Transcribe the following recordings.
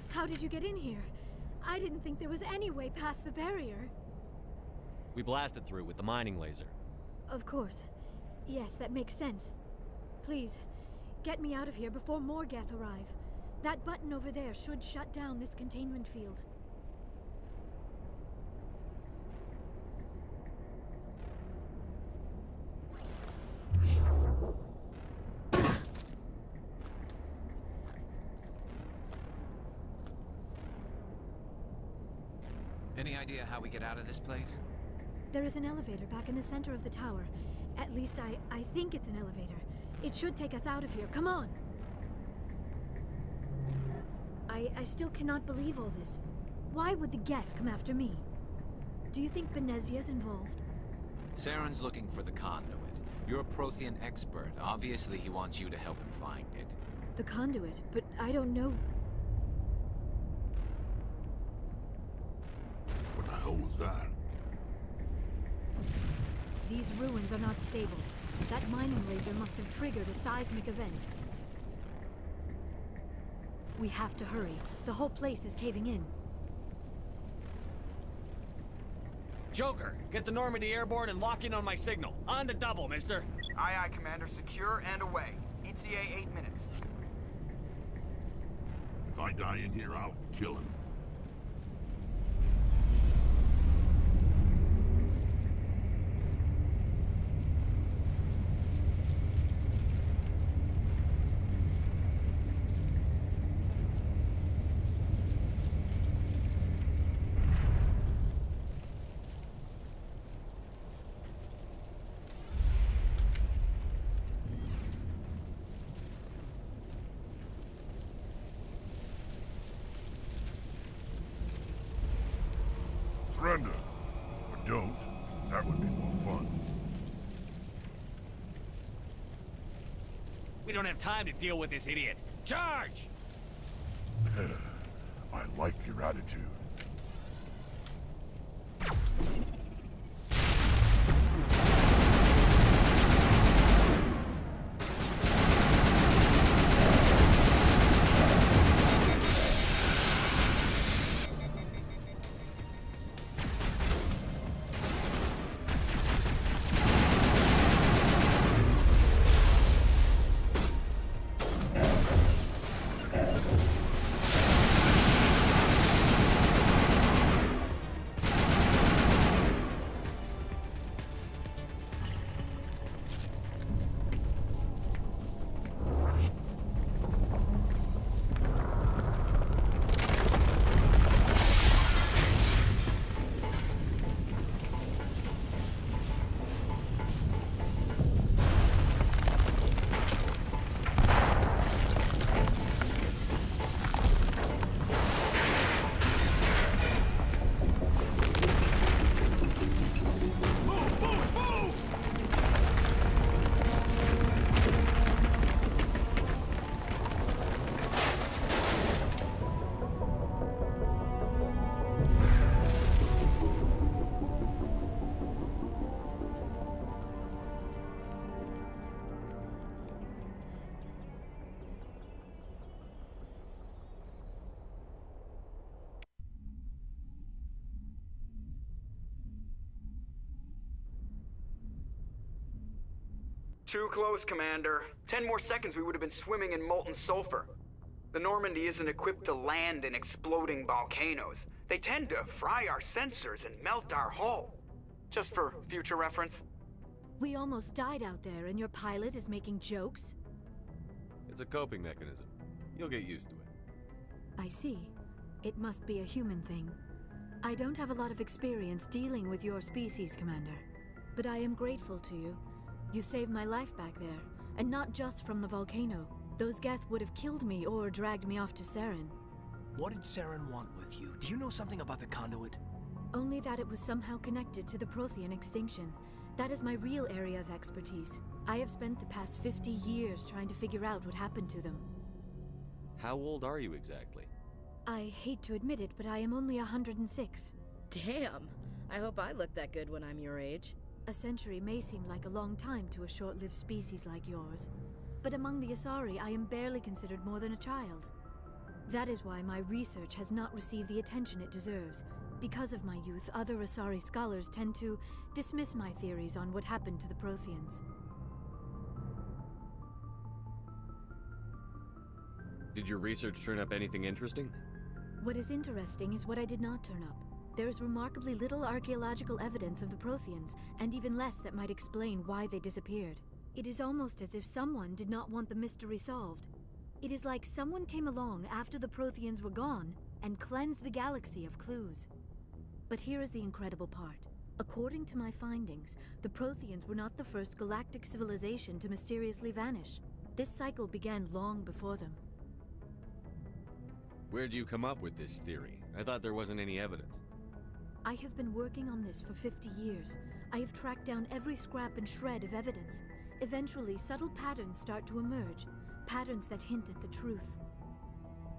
How did you get in here? I didn't think there was any way past the barrier. We blasted through with the mining laser. Of course. Yes, that makes sense. Please, get me out of here before more Geth arrive. That button over there should shut down this containment field. Any idea how we get out of this place? There is an elevator back in the center of the tower. At least I think it's an elevator. It should take us out of here. Come on! I still cannot believe all this. Why would the Geth come after me? Do you think Benezia's involved? Saren's looking for the conduit. You're a Prothean expert. Obviously, he wants you to help him find it. The conduit? But I don't know... What the hell was that? These ruins are not stable. That mining laser must have triggered a seismic event. We have to hurry. The whole place is caving in. Joker, get the Normandy airborne and lock in on my signal. On the double, mister. Aye, aye, Commander. Secure and away. ETA 8 minutes. If I die in here, I'll kill him. We don't have time to deal with this idiot. Charge! I like your attitude. Too close, Commander. 10 more seconds we would have been swimming in molten sulfur. The Normandy isn't equipped to land in exploding volcanoes. They tend to fry our sensors and melt our hull. Just for future reference. We almost died out there, and your pilot is making jokes? It's a coping mechanism. You'll get used to it. I see. It must be a human thing. I don't have a lot of experience dealing with your species, Commander. But I am grateful to you. You saved my life back there, and not just from the volcano. Those Geth would have killed me or dragged me off to Saren. What did Saren want with you? Do you know something about the conduit? Only that it was somehow connected to the Prothean extinction. That is my real area of expertise. I have spent the past 50 years trying to figure out what happened to them. How old are you exactly? I hate to admit it, but I am only 106. Damn! I hope I look that good when I'm your age. A century may seem like a long time to a short-lived species like yours, but among the Asari, I am barely considered more than a child. That is why my research has not received the attention it deserves. Because of my youth, other Asari scholars tend to dismiss my theories on what happened to the Protheans. Did your research turn up anything interesting? What is interesting is what I did not turn up. There is remarkably little archaeological evidence of the Protheans, and even less that might explain why they disappeared. It is almost as if someone did not want the mystery solved. It is like someone came along after the Protheans were gone and cleansed the galaxy of clues. But here is the incredible part. According to my findings, the Protheans were not the first galactic civilization to mysteriously vanish. This cycle began long before them. Where'd you come up with this theory? I thought there wasn't any evidence. I have been working on this for 50 years. I have tracked down every scrap and shred of evidence. Eventually, subtle patterns start to emerge, patterns that hint at the truth.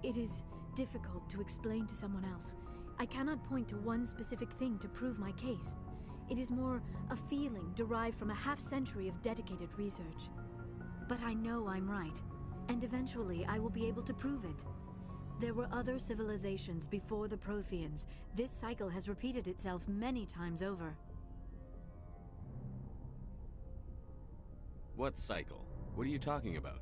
It is difficult to explain to someone else. I cannot point to one specific thing to prove my case. It is more a feeling derived from a half-century of dedicated research. But I know I'm right, and eventually I will be able to prove it. There were other civilizations before the Protheans. This cycle has repeated itself many times over. What cycle? What are you talking about?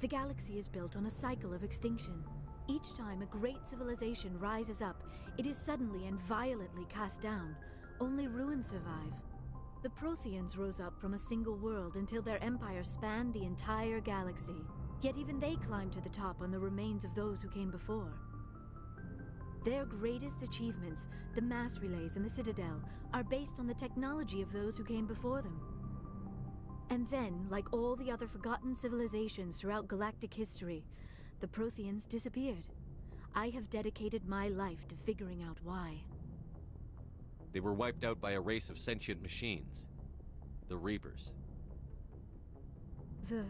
The galaxy is built on a cycle of extinction. Each time a great civilization rises up, it is suddenly and violently cast down. Only ruins survive. The Protheans rose up from a single world until their empire spanned the entire galaxy. Yet even they climbed to the top on the remains of those who came before. Their greatest achievements, the mass relays and the Citadel, are based on the technology of those who came before them. And then, like all the other forgotten civilizations throughout galactic history, the Protheans disappeared. I have dedicated my life to figuring out why. They were wiped out by a race of sentient machines. The Reapers. The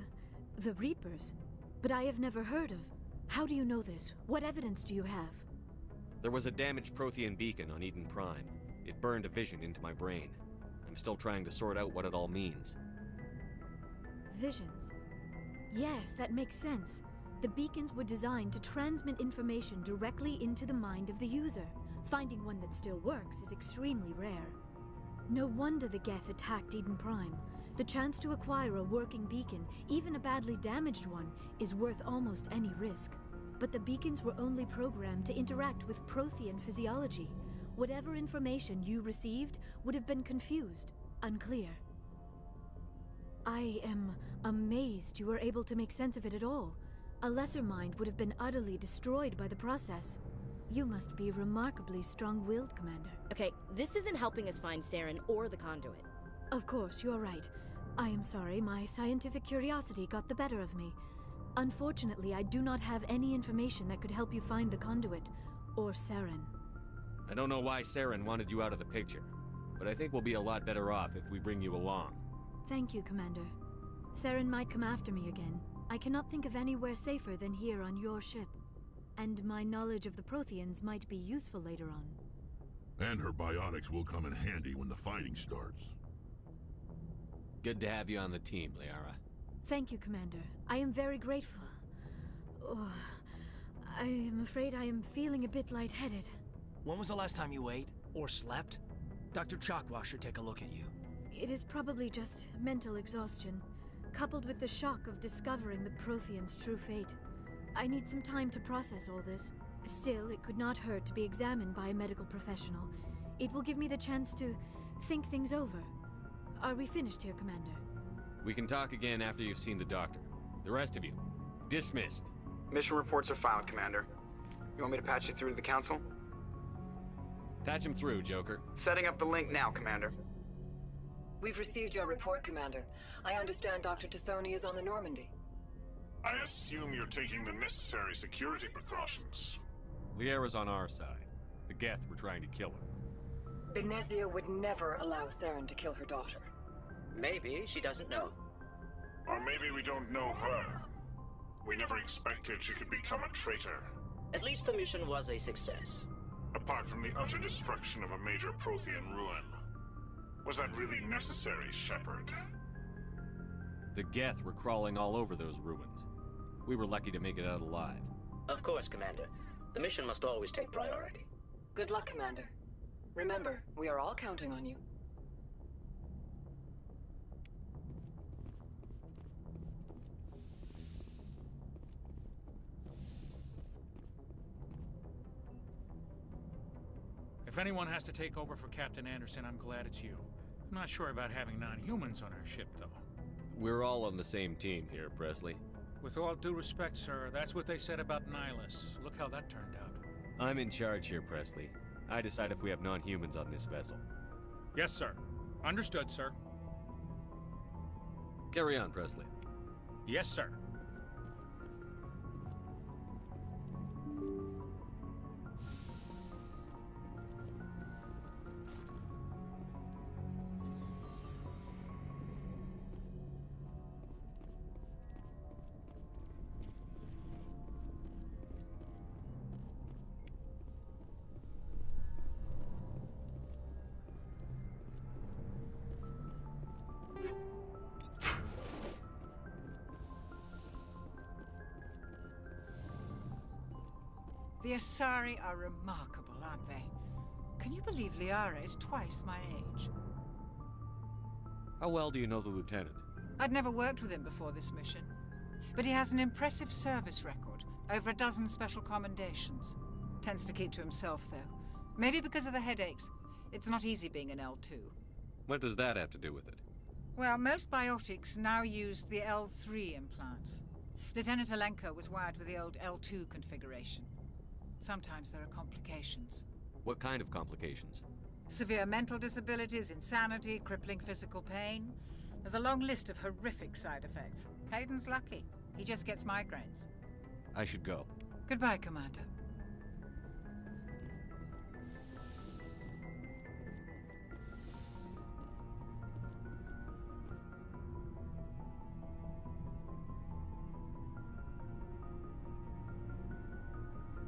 The Reapers? But I have never heard of... How do you know this? What evidence do you have? There was a damaged Prothean beacon on Eden Prime. It burned a vision into my brain. I'm still trying to sort out what it all means. Visions. Yes, that makes sense. The beacons were designed to transmit information directly into the mind of the user. Finding one that still works is extremely rare. No wonder the Geth attacked Eden Prime. The chance to acquire a working beacon, even a badly damaged one, is worth almost any risk. But the beacons were only programmed to interact with Prothean physiology. Whatever information you received would have been confused, unclear. I am amazed you were able to make sense of it at all. A lesser mind would have been utterly destroyed by the process. You must be remarkably strong-willed, Commander. Okay, this isn't helping us find Saren or the conduit. Of course, you are right. I am sorry, my scientific curiosity got the better of me. Unfortunately, I do not have any information that could help you find the conduit, or Saren. I don't know why Saren wanted you out of the picture, but I think we'll be a lot better off if we bring you along. Thank you, Commander. Saren might come after me again. I cannot think of anywhere safer than here on your ship. And my knowledge of the Protheans might be useful later on. And her biotics will come in handy when the fighting starts. Good to have you on the team, Liara. Thank you, Commander. I am very grateful. Oh, I am afraid I am feeling a bit lightheaded. When was the last time you ate? Or slept? Dr. Chakwa should take a look at you. It is probably just mental exhaustion, coupled with the shock of discovering the Protheans' true fate. I need some time to process all this. Still, it could not hurt to be examined by a medical professional. It will give me the chance to think things over. Are we finished here, Commander? We can talk again after you've seen the doctor. The rest of you, dismissed. Mission reports are filed, Commander. You want me to patch you through to the Council? Patch him through, Joker. Setting up the link now, Commander. We've received your report, Commander. I understand Dr. Tassoni is on the Normandy. I assume you're taking the necessary security precautions. Liara's on our side. The Geth were trying to kill her. Benezia would never allow Saren to kill her daughter. Maybe she doesn't know. Or maybe we don't know her. We never expected she could become a traitor. At least the mission was a success. Apart from the utter destruction of a major Prothean ruin. Was that really necessary, Shepard? The Geth were crawling all over those ruins. We were lucky to make it out alive. Of course, Commander. The mission must always take priority. Good luck, Commander. Remember, we are all counting on you. If anyone has to take over for Captain Anderson, I'm glad it's you. I'm not sure about having non-humans on our ship, though. We're all on the same team here, Presley. With all due respect, sir, that's what they said about Nihilus. Look how that turned out. I'm in charge here, Presley. I decide if we have non-humans on this vessel. Yes, sir. Understood, sir. Carry on, Presley. Yes, sir. The Asari are remarkable, aren't they? Can you believe Liara is twice my age? How well do you know the lieutenant? I'd never worked with him before this mission, but he has an impressive service record, over a dozen special commendations. Tends to keep to himself, though. Maybe because of the headaches. It's not easy being an L2. What does that have to do with it? Well, most biotics now use the L3 implants. Lieutenant Alenko was wired with the old L2 configuration. Sometimes there are complications. What kind of complications? Severe mental disabilities, insanity, crippling physical pain. There's a long list of horrific side effects. Caden's lucky. He just gets migraines. I should go. Goodbye, Commander.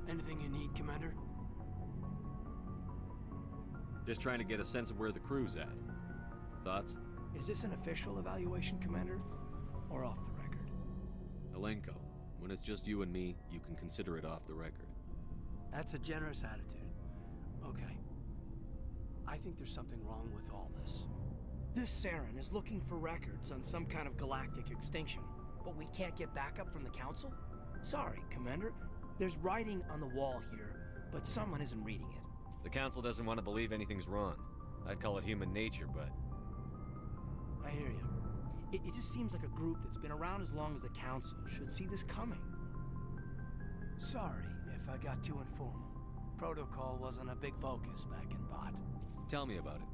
Anything you need, Commander? Just trying to get a sense of where the crew's at. Thoughts? Is this an official evaluation, Commander? Or off the record? Alenko, when it's just you and me, you can consider it off the record. That's a generous attitude. Okay. I think there's something wrong with all this. This Saren is looking for records on some kind of galactic extinction, but we can't get backup from the Council? Sorry, Commander. There's writing on the wall here, but someone isn't reading it. The Council doesn't want to believe anything's wrong. I'd call it human nature, but... I hear you. It just seems like a group that's been around as long as the Council should see this coming. Sorry if I got too informal. Protocol wasn't a big focus back in Bot. Tell me about it.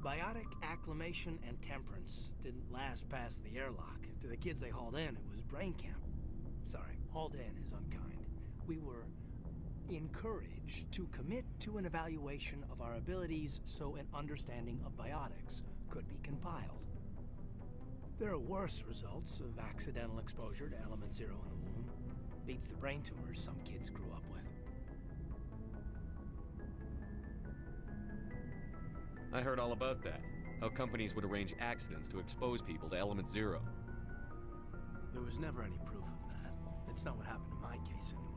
Biotic acclimation and temperance didn't last past the airlock. To the kids they hauled in, it was brain camp. Sorry, hauled in is unkind. We were encouraged to commit to an evaluation of our abilities so an understanding of biotics could be compiled. There are worse results of accidental exposure to element 0 in the womb. Beats the brain tumors some kids grew up with. I heard all about that. How companies would arrange accidents to expose people to element 0. There was never any proof of that. It's not what happened in my case, anyway.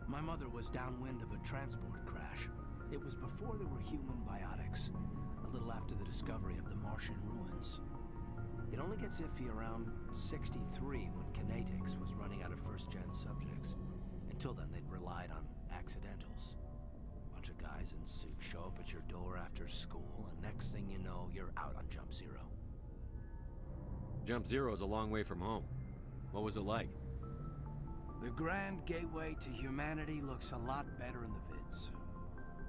My mother was downwind of a transport crash. It was before there were human biotics, a little after the discovery of the Martian ruins. It only gets iffy around 63 when Kinetics was running out of first-gen subjects. Until then, they'd relied on accidentals. Bunch of guys in suits show up at your door after school, and next thing you know, you're out on Jump Zero. Jump Zero is a long way from home. What was it like? The grand gateway to humanity looks a lot better in the vids.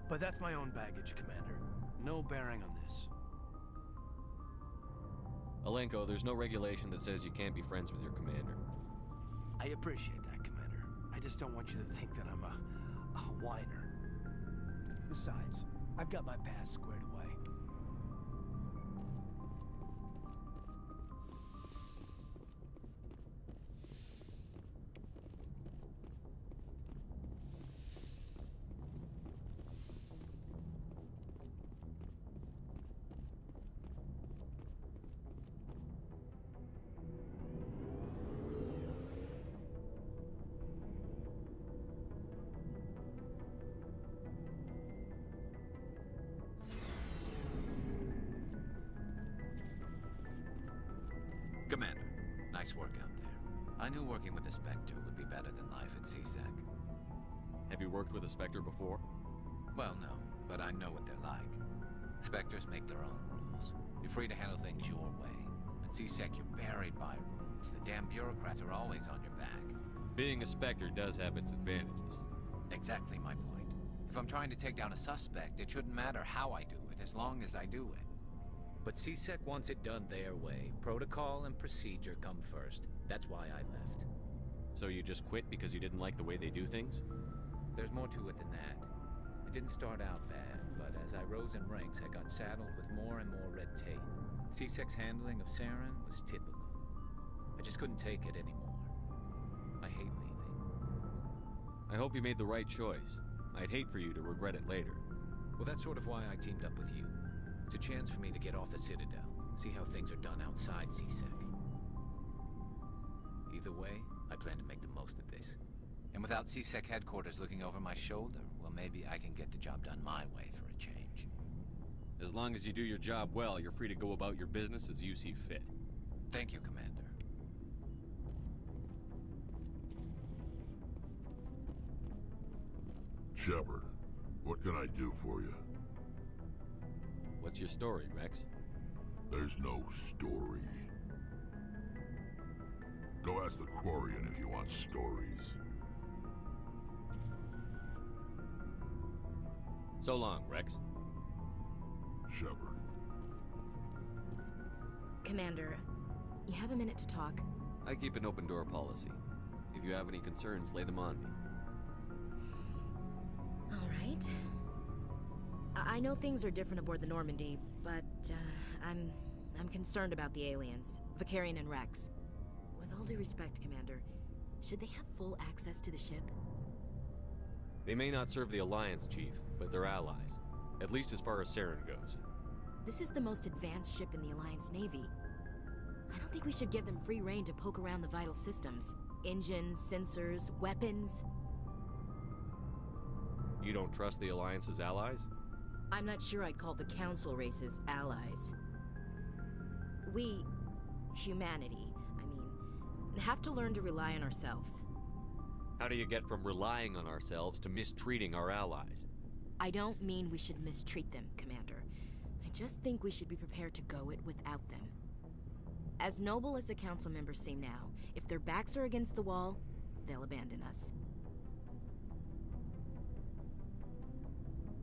But that's my own baggage, Commander. No bearing on this. Alenko, there's no regulation that says you can't be friends with your commander. I appreciate that, Commander. I just don't want you to think that I'm a whiner. Besides, I've got my past squared away. Commander, nice work out there. I knew working with the Spectre would be better than life at CSEC. Have you worked with a Spectre before? Well, no, but I know what they're like. Spectres make their own rules. You're free to handle things your way. At CSEC, you're buried by rules. The damn bureaucrats are always on your back. Being a Spectre does have its advantages. Exactly my point. If I'm trying to take down a suspect, it shouldn't matter how I do it, as long as I do it. But CSEC wants it done their way. Protocol and procedure come first. That's why I left. So you just quit because you didn't like the way they do things? There's more to it than that. It didn't start out bad, but as I rose in ranks, I got saddled with more and more red tape. CSEC's handling of Saren was typical. I just couldn't take it anymore. I hate leaving. I hope you made the right choice. I'd hate for you to regret it later. Well, that's sort of why I teamed up with you. It's a chance for me to get off the Citadel, see how things are done outside CSEC. Either way, I plan to make the most of this. And without CSEC headquarters looking over my shoulder, well, maybe I can get the job done my way for a change. As long as you do your job well, you're free to go about your business as you see fit. Thank you, Commander. Shepard, what can I do for you? What's your story, Rex? There's no story. Go ask the Quarian if you want stories. So long, Rex. Shepard. Commander, you have a minute to talk? I keep an open door policy. If you have any concerns, lay them on me. All right. I know things are different aboard the Normandy, but I'm concerned about the aliens, Vicarian and Rex. With all due respect, Commander, should they have full access to the ship? They may not serve the Alliance, Chief, but they're allies. At least as far as Saren goes. This is the most advanced ship in the Alliance Navy. I don't think we should give them free rein to poke around the vital systems. Engines, sensors, weapons. You don't trust the Alliance's allies? I'm not sure I'd call the Council races allies. We, humanity, have to learn to rely on ourselves. How do you get from relying on ourselves to mistreating our allies? I don't mean we should mistreat them, Commander. I just think we should be prepared to go it without them. As noble as the Council members seem now, if their backs are against the wall, they'll abandon us.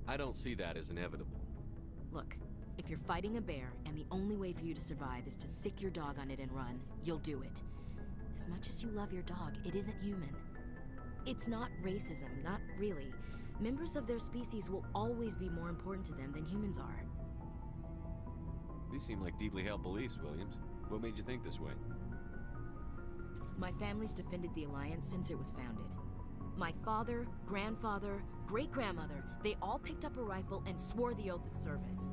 I don't see that as inevitable. Look, if you're fighting a bear and the only way for you to survive is to sick your dog on it and run, you'll do it. As much as you love your dog, it isn't human. It's not racism, not really. Members of their species will always be more important to them than humans are. These seem like deeply held beliefs, Williams. What made you think this way? My family's defended the Alliance since it was founded. My father, grandfather, great-grandmother, they all picked up a rifle and swore the oath of service.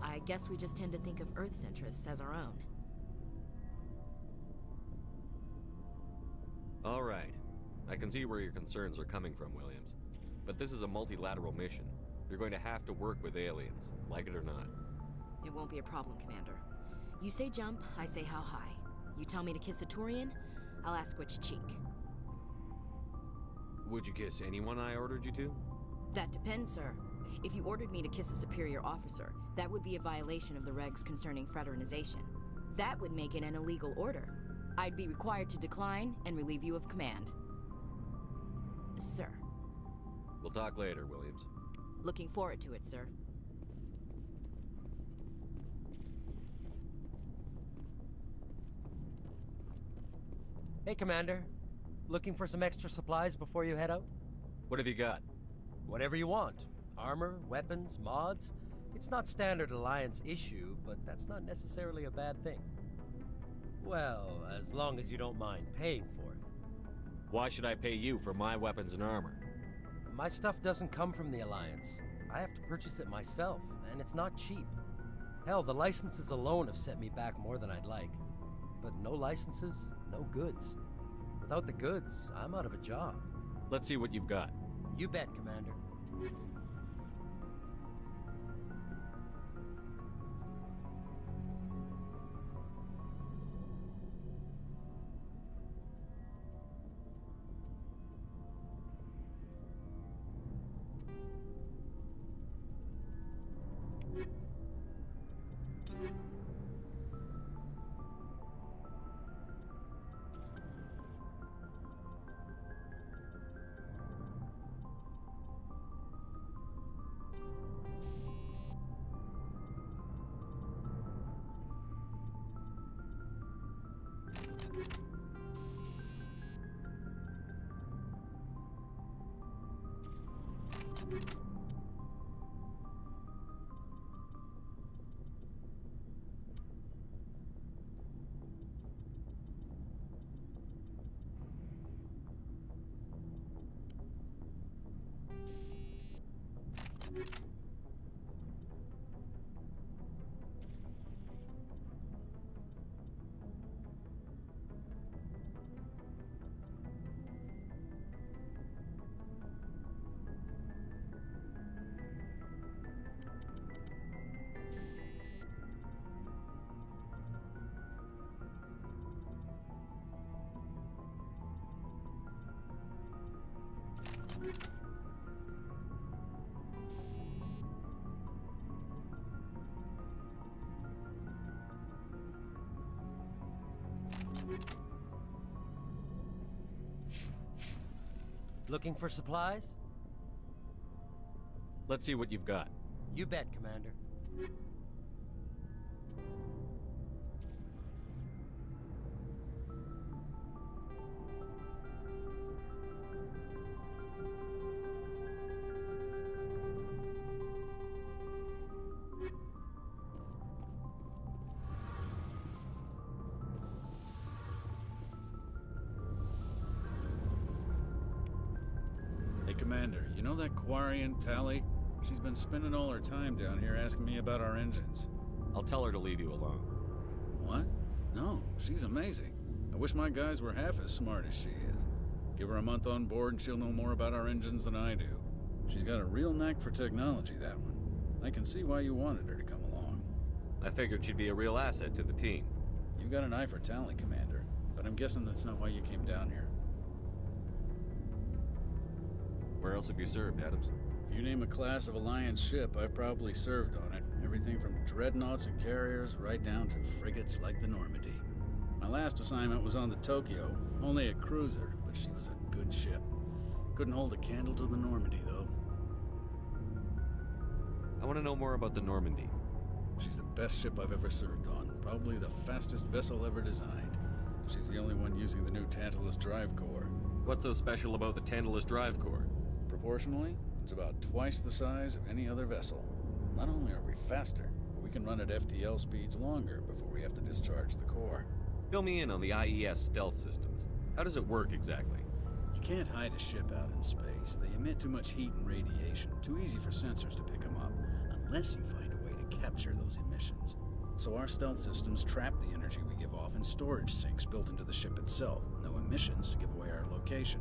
I guess we just tend to think of Earth's interests as our own. All right. I can see where your concerns are coming from, Williams. But this is a multilateral mission. You're going to have to work with aliens, like it or not. It won't be a problem, Commander. You say jump, I say how high. You tell me to kiss a Turian, I'll ask which cheek. Would you kiss anyone I ordered you to? That depends, sir. If you ordered me to kiss a superior officer, that would be a violation of the regs concerning fraternization. That would make it an illegal order. I'd be required to decline and relieve you of command. Sir. We'll talk later, Williams. Looking forward to it, sir. Hey, Commander. Looking for some extra supplies before you head out? What have you got? Whatever you want. Armor, weapons, mods. It's not standard Alliance issue, but that's not necessarily a bad thing. Well, as long as you don't mind paying for it. Why should I pay you for my weapons and armor? My stuff doesn't come from the Alliance. I have to purchase it myself, and it's not cheap. Hell, the licenses alone have set me back more than I'd like. But no licenses, no goods. Without the goods, I'm out of a job. Let's see what you've got. You bet, Commander. Looking for supplies? Let's see what you've got. You bet, Commander. Commander, you know that Quarian, Tally? She's been spending all her time down here asking me about our engines. I'll tell her to leave you alone. What? No, she's amazing. I wish my guys were half as smart as she is. Give her a month on board and she'll know more about our engines than I do. She's got a real knack for technology, that one. I can see why you wanted her to come along. I figured she'd be a real asset to the team. You got an eye for Tally, Commander, but I'm guessing that's not why you came down here. Where else have you served, Adams? If you name a class of Alliance ship, I've probably served on it. Everything from dreadnoughts and carriers right down to frigates like the Normandy. My last assignment was on the Tokyo, only a cruiser, but she was a good ship. Couldn't hold a candle to the Normandy, though. I want to know more about the Normandy. She's the best ship I've ever served on, probably the fastest vessel ever designed. She's the only one using the new Tantalus drive core. What's so special about the Tantalus drive core? Proportionally, it's about twice the size of any other vessel. Not only are we faster, but we can run at FTL speeds longer before we have to discharge the core. Fill me in on the IES stealth systems. How does it work exactly? You can't hide a ship out in space. They emit too much heat and radiation, too easy for sensors to pick them up, unless you find a way to capture those emissions. So our stealth systems trap the energy we give off in storage sinks built into the ship itself. No emissions to give away our location.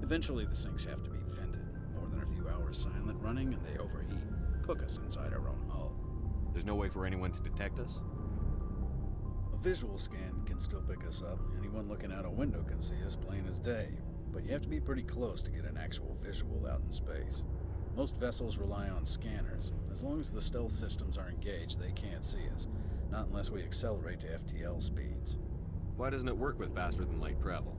Eventually the sinks have to be vented. More than a few hours silent running and they overheat. Cook us inside our own hull. There's no way for anyone to detect us? A visual scan can still pick us up. Anyone looking out a window can see us plain as day. But you have to be pretty close to get an actual visual out in space. Most vessels rely on scanners. As long as the stealth systems are engaged, they can't see us. Not unless we accelerate to FTL speeds. Why doesn't it work with faster than light travel?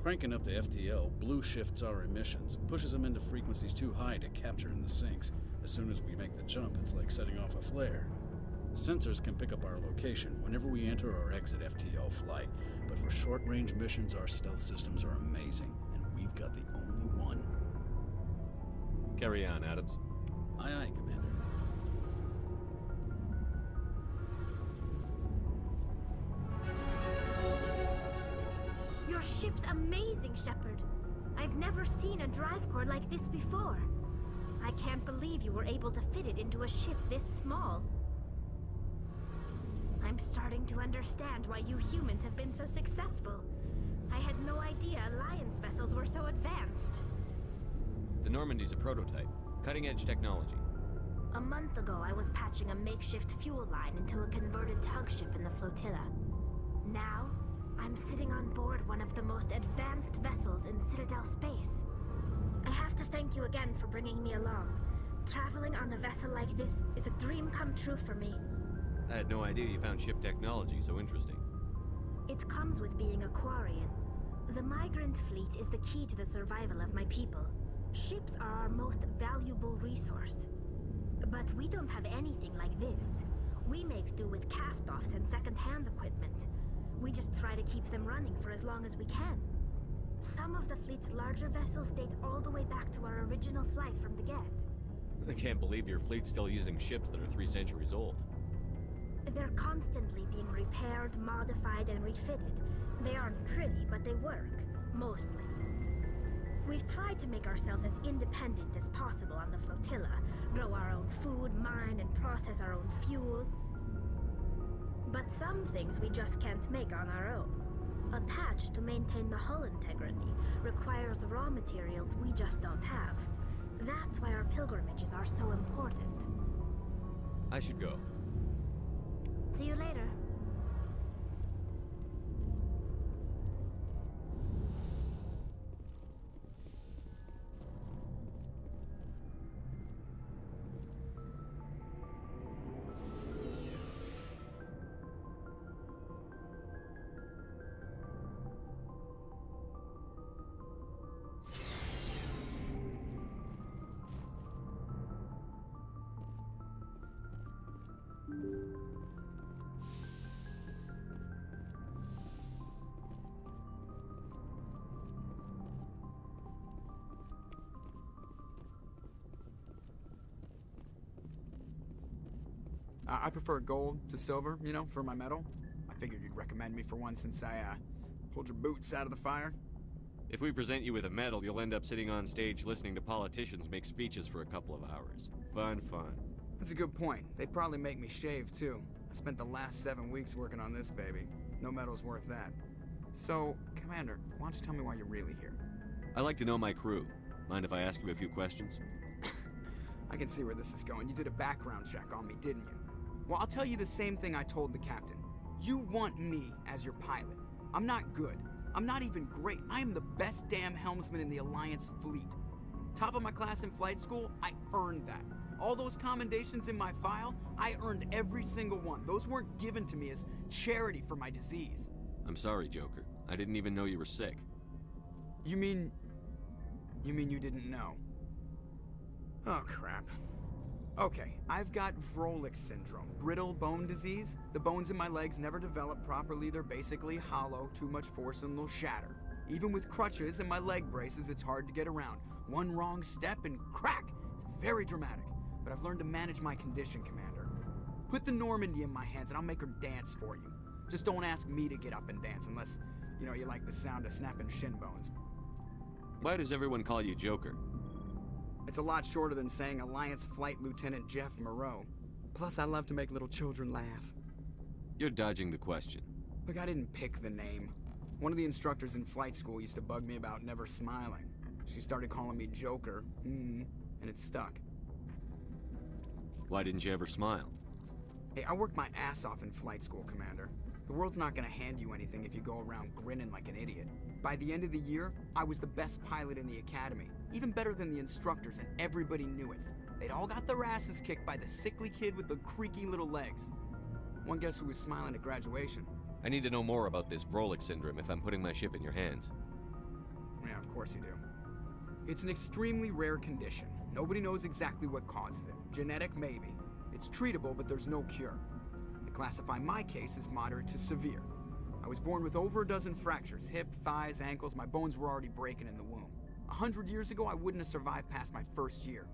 Cranking up to FTL blue shifts our emissions, pushes them into frequencies too high to capture in the sinks. As soon as we make the jump, it's like setting off a flare. Sensors can pick up our location whenever we enter or exit FTL flight, but for short-range missions, our stealth systems are amazing, and we've got the only one. Carry on, Adams. Aye, aye, Commander. Your ship's amazing, Shepard. I've never seen a drive core like this before. I can't believe you were able to fit it into a ship this small. I'm starting to understand why you humans have been so successful. I had no idea Alliance vessels were so advanced. The Normandy's a prototype. Cutting-edge technology. A month ago, I was patching a makeshift fuel line into a converted tug ship in the flotilla. Now, I'm sitting on board one of the most advanced vessels in Citadel space. I have to thank you again for bringing me along. Traveling on a vessel like this is a dream come true for me. I had no idea you found ship technology so interesting. It comes with being a Quarian. The migrant fleet is the key to the survival of my people. Ships are our most valuable resource. But we don't have anything like this. We make do with cast-offs and second-hand equipment. We just try to keep them running for as long as we can. Some of the fleet's larger vessels date all the way back to our original flight from the Geth. I can't believe your fleet's still using ships that are 3 centuries old. They're constantly being repaired, modified, and refitted. They aren't pretty, but they work. Mostly. We've tried to make ourselves as independent as possible on the flotilla. Grow our own food, mine, and process our own fuel. But some things we just can't make on our own. A patch to maintain the hull integrity requires raw materials we just don't have. That's why our pilgrimages are so important. I should go. See you later. I prefer gold to silver, you know, for my metal. I figured you'd recommend me for one since I pulled your boots out of the fire. If we present you with a medal, you'll end up sitting on stage listening to politicians make speeches for a couple of hours. Fun, fun. That's a good point. They'd probably make me shave, too. I spent the last 7 weeks working on this baby. No medal's worth that. So, Commander, why don't you tell me why you're really here? I like to know my crew. Mind if I ask you a few questions? I can see where this is going. You did a background check on me, didn't you? Well, I'll tell you the same thing I told the captain. You want me as your pilot. I'm not good. I'm not even great. I am the best damn helmsman in the Alliance fleet. Top of my class in flight school, I earned that. All those commendations in my file, I earned every single one. Those weren't given to me as charity for my disease. I'm sorry, Joker. I didn't even know you were sick. You mean you didn't know? Oh, crap. Okay, I've got Vrolik syndrome, brittle bone disease. The bones in my legs never develop properly. They're basically hollow, too much force and they'll shatter. Even with crutches and my leg braces, it's hard to get around. One wrong step and crack! It's very dramatic, but I've learned to manage my condition, Commander. Put the Normandy in my hands and I'll make her dance for you. Just don't ask me to get up and dance unless, you like the sound of snapping shin bones. Why does everyone call you Joker? It's a lot shorter than saying Alliance Flight Lieutenant Jeff Moreau. Plus, I love to make little children laugh. You're dodging the question. Look, I didn't pick the name. One of the instructors in flight school used to bug me about never smiling. She started calling me Joker, and it stuck. Why didn't you ever smile? Hey, I worked my ass off in flight school, Commander. The world's not gonna hand you anything if you go around grinning like an idiot. By the end of the year, I was the best pilot in the academy, even better than the instructors, and everybody knew it. They'd all got their asses kicked by the sickly kid with the creaky little legs. One guess who was smiling at graduation? I need to know more about this Vrolik syndrome if I'm putting my ship in your hands. Yeah, of course you do. It's an extremely rare condition. Nobody knows exactly what causes it. Genetic, maybe. It's treatable, but there's no cure. I classify my case as moderate to severe. I was born with over a dozen fractures, hip, thighs, ankles. My bones were already breaking in the womb. 100 years ago, I wouldn't have survived past my first year.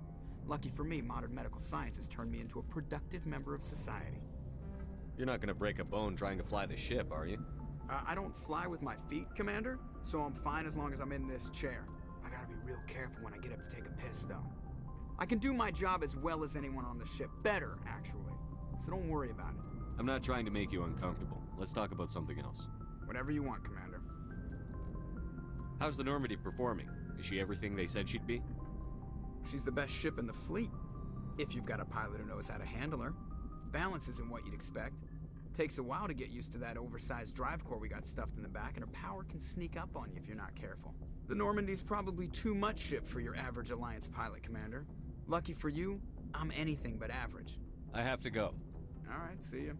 Lucky for me, modern medical science has turned me into a productive member of society. You're not gonna break a bone trying to fly the ship, are you? I don't fly with my feet, Commander, so I'm fine as long as I'm in this chair. I gotta be real careful when I get up to take a piss, though. I can do my job as well as anyone on the ship. Better, actually. So don't worry about it. I'm not trying to make you uncomfortable. Let's talk about something else. Whatever you want, Commander. How's the Normandy performing? Is she everything they said she'd be? She's the best ship in the fleet. If you've got a pilot who knows how to handle her. Balance isn't what you'd expect. Takes a while to get used to that oversized drive core we got stuffed in the back, and her power can sneak up on you if you're not careful. The Normandy's probably too much ship for your average Alliance pilot, Commander. Lucky for you, I'm anything but average. I have to go. All right, see ya.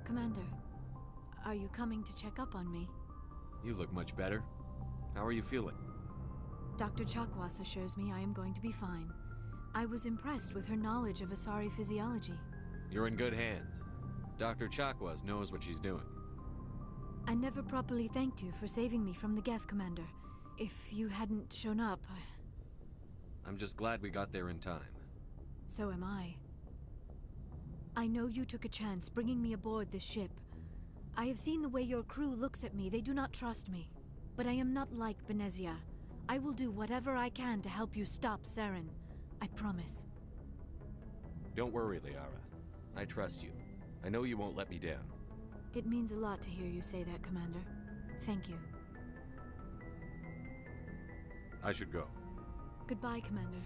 Commander, are you coming to check up on me? You look much better. How are you feeling? Dr. Chakwas assures me I am going to be fine. I was impressed with her knowledge of Asari physiology. You're in good hands. Dr. Chakwas knows what she's doing. I never properly thanked you for saving me from the Geth, Commander. If you hadn't shown up, I'm just glad we got there in time. So am I. I know you took a chance bringing me aboard this ship. I have seen the way your crew looks at me. They do not trust me. But I am not like Benezia. I will do whatever I can to help you stop Saren. I promise. Don't worry, Liara. I trust you. I know you won't let me down. It means a lot to hear you say that, Commander. Thank you. I should go. Goodbye, Commander.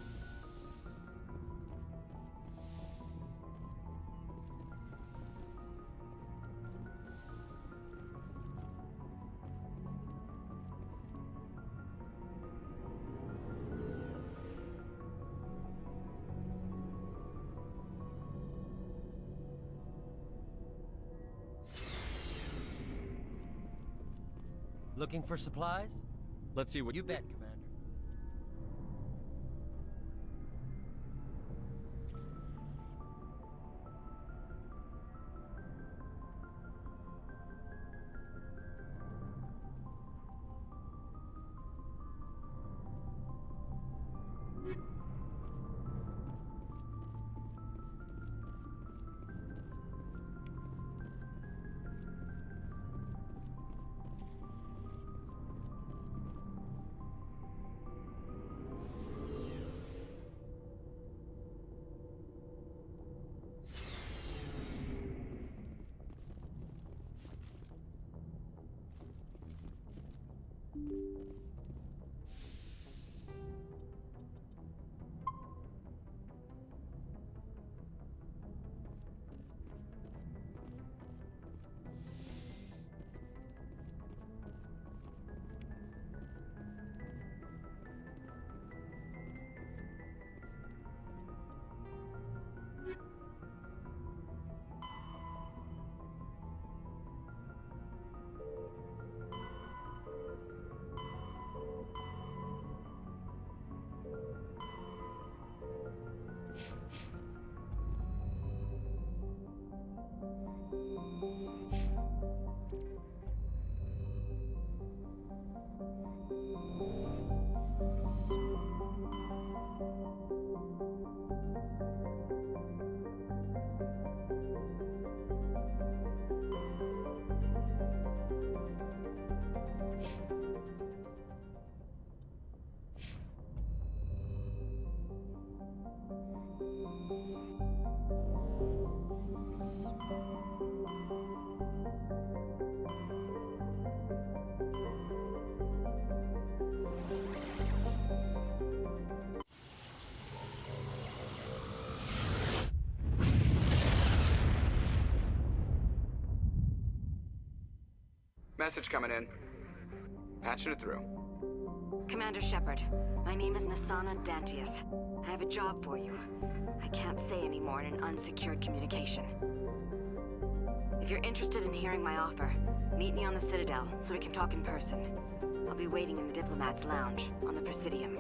Looking for supplies? Let's see what... You bet, Commander. Message coming in. Patching it through. Commander Shepard, my name is Nasana Dantius. I have a job for you. I can't say any more in an unsecured communication. If you're interested in hearing my offer, meet me on the Citadel so we can talk in person. I'll be waiting in the Diplomat's Lounge on the Presidium.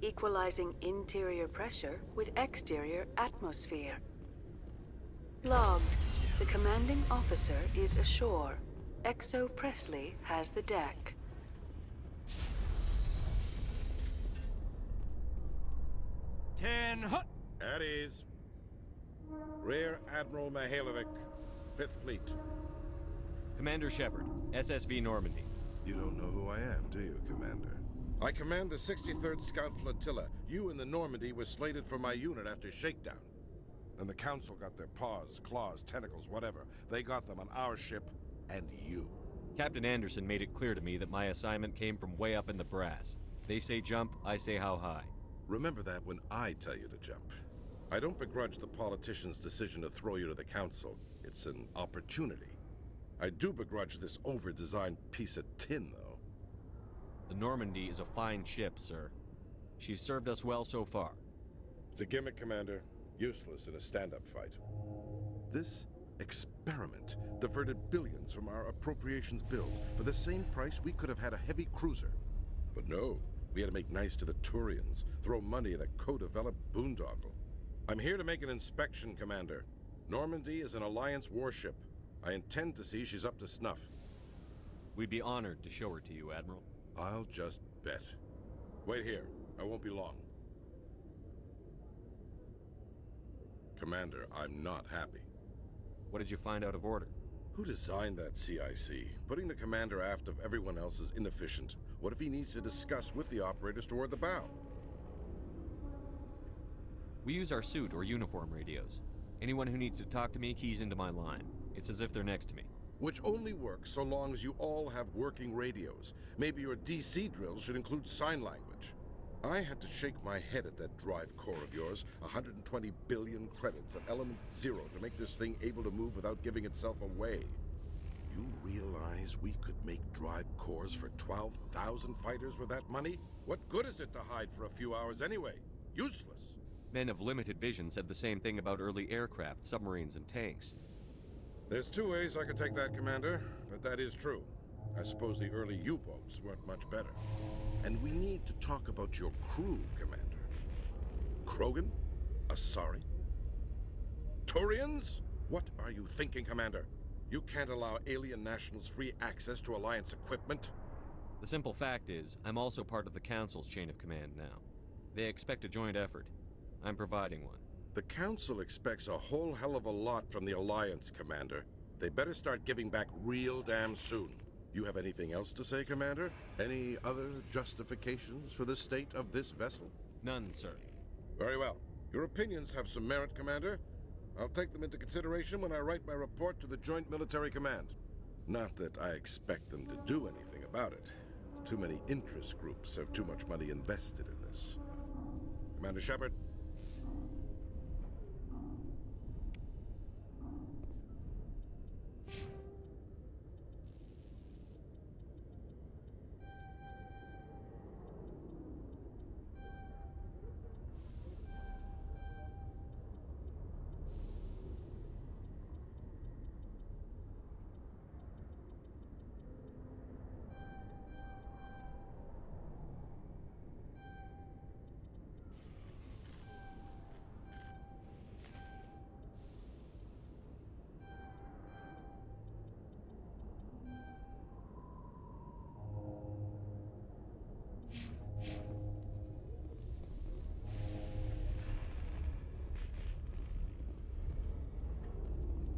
Equalizing interior pressure with exterior atmosphere. Logged. The commanding officer is ashore. Exo Presley has the deck. Ten hut! At ease. Rear Admiral Mihailovic, 5th Fleet. Commander Shepard, SSV Normandy. You don't know who I am, do you, Commander? I command the 63rd Scout Flotilla. You and the Normandy were slated for my unit after shakedown. And the Council got their paws, claws, tentacles, whatever. They got them on our ship, and you. Captain Anderson made it clear to me that my assignment came from way up in the brass. They say jump, I say how high. Remember that when I tell you to jump. I don't begrudge the politician's decision to throw you to the Council. It's an opportunity. I do begrudge this over-designed piece of tin, though. The Normandy is a fine ship, sir. She's served us well so far. It's a gimmick, Commander. Useless in a stand-up fight. This experiment diverted billions from our appropriations bills. For the same price, we could have had a heavy cruiser. But no, we had to make nice to the Turians, throw money at a co-developed boondoggle. I'm here to make an inspection, Commander. Normandy is an Alliance warship. I intend to see she's up to snuff. We'd be honored to show her to you, Admiral. I'll just bet. Wait here. I won't be long. Commander, I'm not happy. What did you find out of order? Who designed that CIC? Putting the commander aft of everyone else is inefficient. What if he needs to discuss with the operators toward the bow? We use our suit or uniform radios. Anyone who needs to talk to me keys into my line. It's as if they're next to me. Which only works so long as you all have working radios. Maybe your DC drills should include sign language. I had to shake my head at that drive core of yours. 120 billion credits of element 0 to make this thing able to move without giving itself away. You realize we could make drive cores for 12,000 fighters with that money? What good is it to hide for a few hours anyway? Useless. Men of limited vision said the same thing about early aircraft, submarines, and tanks. There's two ways I could take that, Commander, but that is true. I suppose the early U-boats weren't much better. And we need to talk about your crew, Commander. Krogan? Asari? Turians? What are you thinking, Commander? You can't allow alien nationals free access to Alliance equipment? The simple fact is, I'm also part of the Council's chain of command now. They expect a joint effort. I'm providing one. The Council expects a whole hell of a lot from the Alliance, Commander. They better start giving back real damn soon. You have anything else to say, Commander? Any other justifications for the state of this vessel? None, sir. Very well. Your opinions have some merit, Commander. I'll take them into consideration when I write my report to the Joint Military Command. Not that I expect them to do anything about it. Too many interest groups have too much money invested in this. Commander Shepard.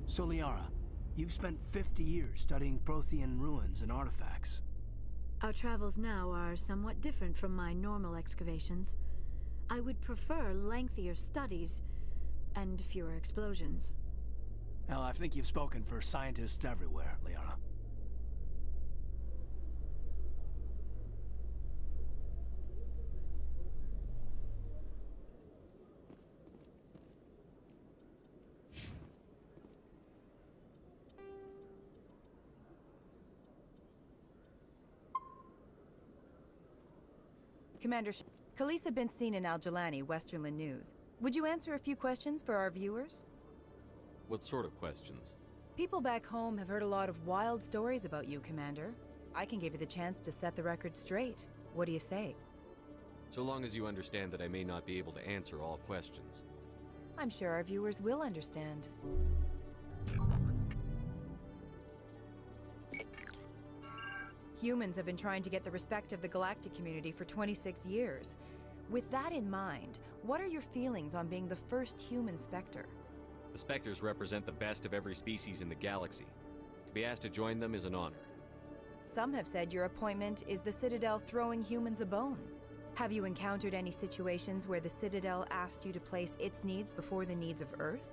So, Liara, you've spent 50 years studying Prothean ruins and artifacts. Our travels now are somewhat different from my normal excavations. I would prefer lengthier studies and fewer explosions. Well, I think you've spoken for scientists everywhere, Liara. Commander, Khaleesa been seen in Al-Jalani, Westerland News. Would you answer a few questions for our viewers? What sort of questions? People back home have heard a lot of wild stories about you, Commander. I can give you the chance to set the record straight. What do you say? So long as you understand that I may not be able to answer all questions. I'm sure our viewers will understand. Humans have been trying to get the respect of the galactic community for 26 years. With that in mind, what are your feelings on being the first human Spectre? The Spectres represent the best of every species in the galaxy. To be asked to join them is an honor. Some have said your appointment is the Citadel throwing humans a bone. Have you encountered any situations where the Citadel asked you to place its needs before the needs of Earth?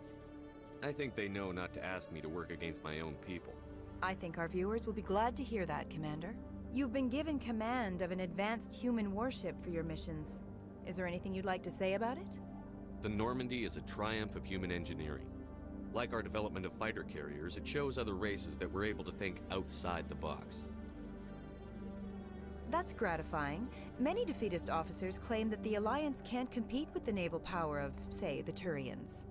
I think they know not to ask me to work against my own people. I think our viewers will be glad to hear that, Commander. You've been given command of an advanced human warship for your missions. Is there anything you'd like to say about it? The Normandy is a triumph of human engineering. Like our development of fighter carriers, it shows other races that we're able to think outside the box. That's gratifying. Many defeatist officers claim that the Alliance can't compete with the naval power of, say, the Turians.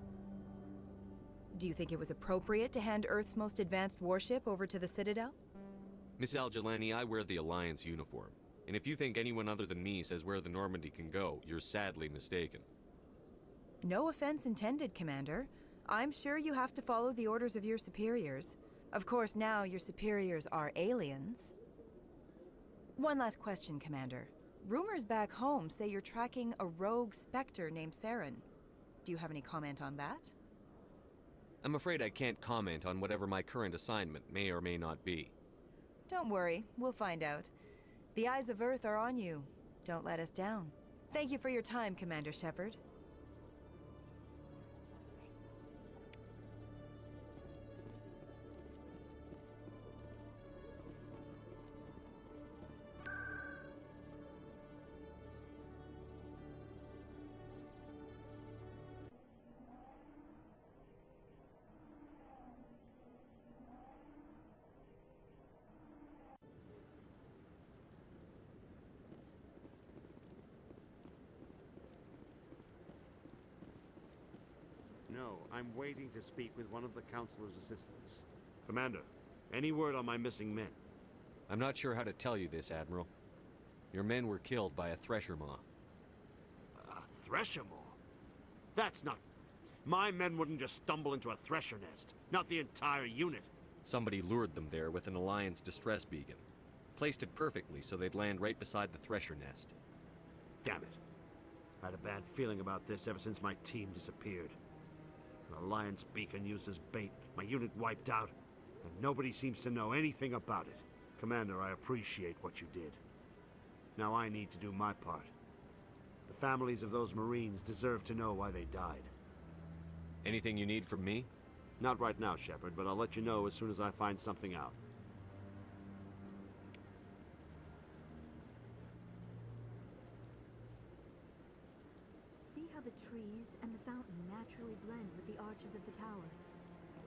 Do you think it was appropriate to hand Earth's most advanced warship over to the Citadel? Miss Al-Jalani, I wear the Alliance uniform. And if you think anyone other than me says where the Normandy can go, you're sadly mistaken. No offense intended, Commander. I'm sure you have to follow the orders of your superiors. Of course, now your superiors are aliens. One last question, Commander. Rumors back home say you're tracking a rogue Spectre named Saren. Do you have any comment on that? I'm afraid I can't comment on whatever my current assignment may or may not be. Don't worry, we'll find out. The eyes of Earth are on you. Don't let us down. Thank you for your time, Commander Shepard. No, I'm waiting to speak with one of the Councilor's assistants. Commander, any word on my missing men? I'm not sure how to tell you this, Admiral. Your men were killed by a thresher maw. A thresher maw? That's not... My men wouldn't just stumble into a thresher nest. Not the entire unit. Somebody lured them there with an Alliance distress beacon. Placed it perfectly so they'd land right beside the thresher nest. Damn it. I had a bad feeling about this ever since my team disappeared. An Alliance beacon used as bait, my unit wiped out, and nobody seems to know anything about it. Commander, I appreciate what you did. Now I need to do my part. The families of those Marines deserve to know why they died. Anything you need from me? Not right now, Shepard, but I'll let you know as soon as I find something out. See how the trees and the fountain naturally blend with the arches of the tower.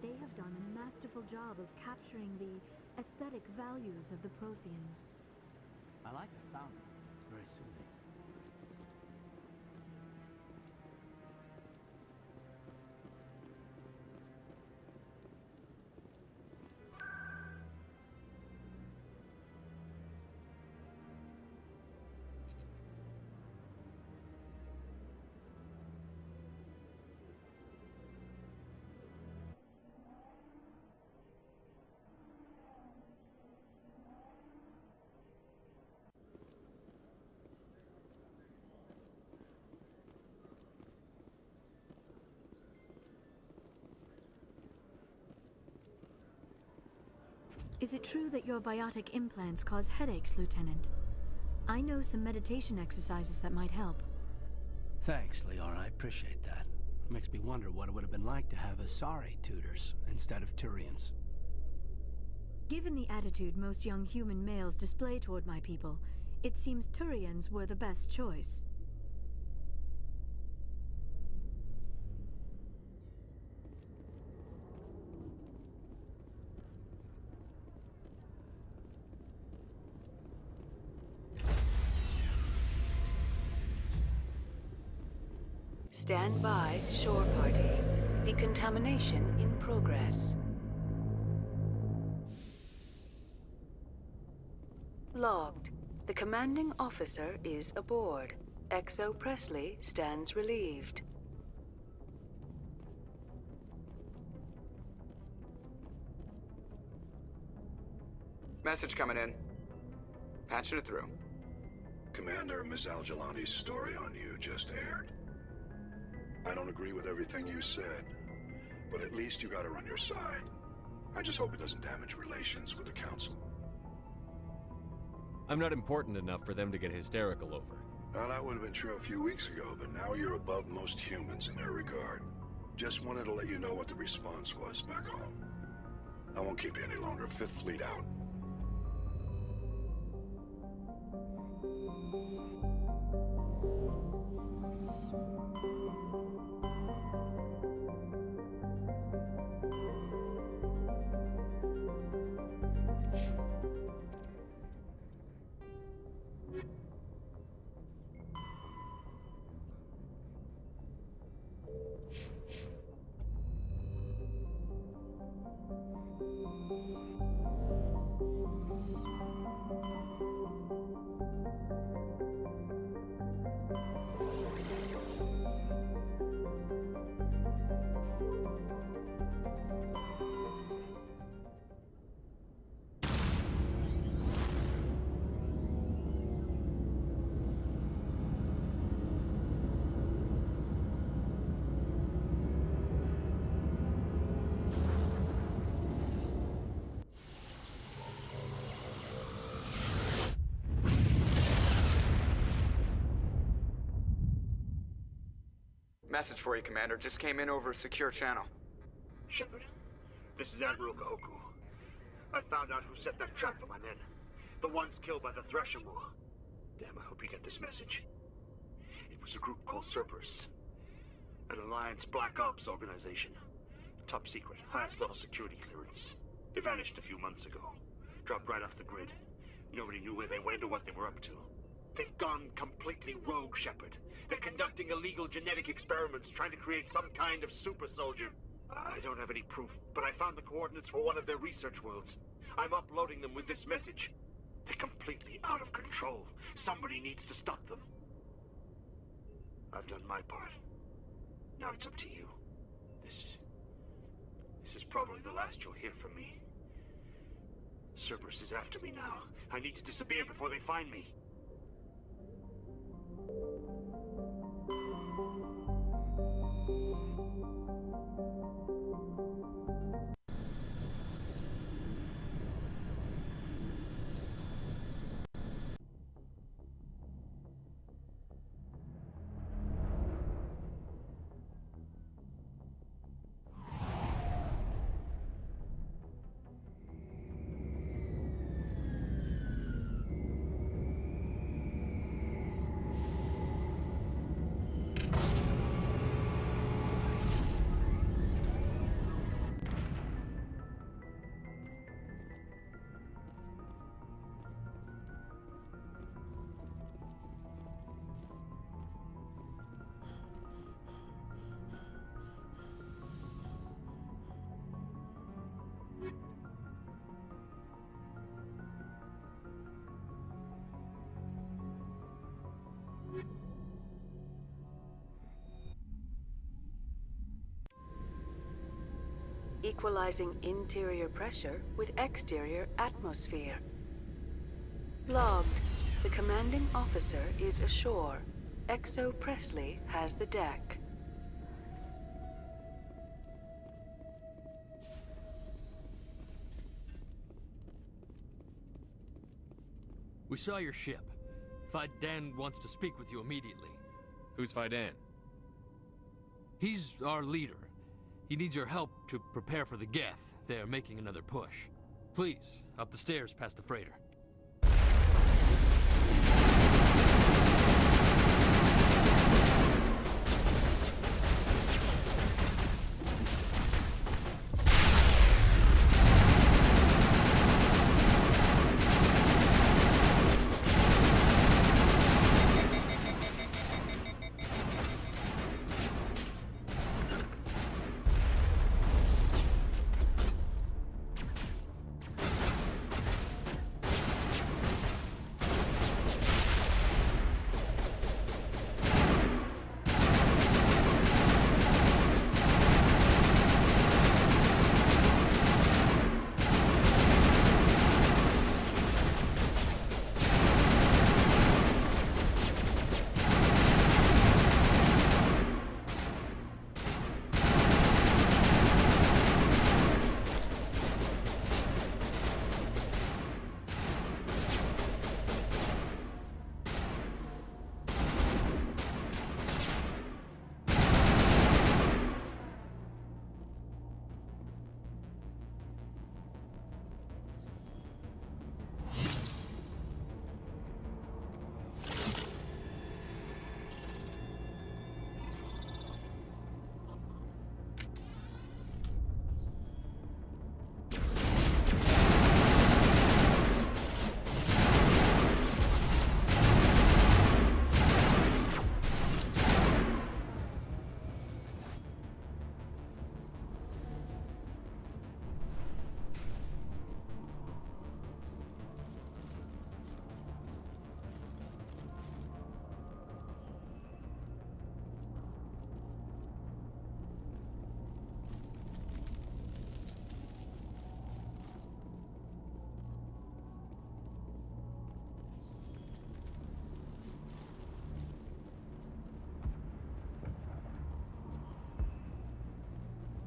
They have done a masterful job of capturing the aesthetic values of the Protheans. I like the fountain. It's very soothing. Is it true that your biotic implants cause headaches, Lieutenant? I know some meditation exercises that might help. Thanks, Liara. I appreciate that. It makes me wonder what it would have been like to have Asari tutors instead of Turians. Given the attitude most young human males display toward my people, it seems Turians were the best choice. Stand by, shore party. Decontamination in progress. Logged. The commanding officer is aboard. XO Presley stands relieved. Message coming in. Patching it through. Commander, Ms. Al-Jalani's story on you just aired. I don't agree with everything you said, but at least you got her on your side. I just hope it doesn't damage relations with the Council. I'm not important enough for them to get hysterical over. Well, that would have been true a few weeks ago, but now you're above most humans in their regard. Just wanted to let you know what the response was back home. I won't keep you any longer. Fifth Fleet out. Message for you, Commander. Just came in over a secure channel. Shepard, this is Admiral Kahoku. I found out who set that trap for my men. The ones killed by the Thresher Maw. Damn, I hope you get this message. It was a group called Cerberus. An Alliance Black Ops organization. Top secret, highest level security clearance. They vanished a few months ago. Dropped right off the grid. Nobody knew where they went or what they were up to. They've gone completely rogue, Shepard. They're conducting illegal genetic experiments, trying to create some kind of super soldier. I don't have any proof, but I found the coordinates for one of their research worlds. I'm uploading them with this message. They're completely out of control. Somebody needs to stop them. I've done my part. Now it's up to you. This is probably the last you'll hear from me. Cerberus is after me now. I need to disappear before they find me. Equalizing interior pressure with exterior atmosphere. Logged. The commanding officer is ashore. XO Presley has the deck. We saw your ship. Fidan wants to speak with you immediately. Who's Fidan? He's our leader. He needs your help to prepare for the Geth. They're making another push. Please, up the stairs past the freighter.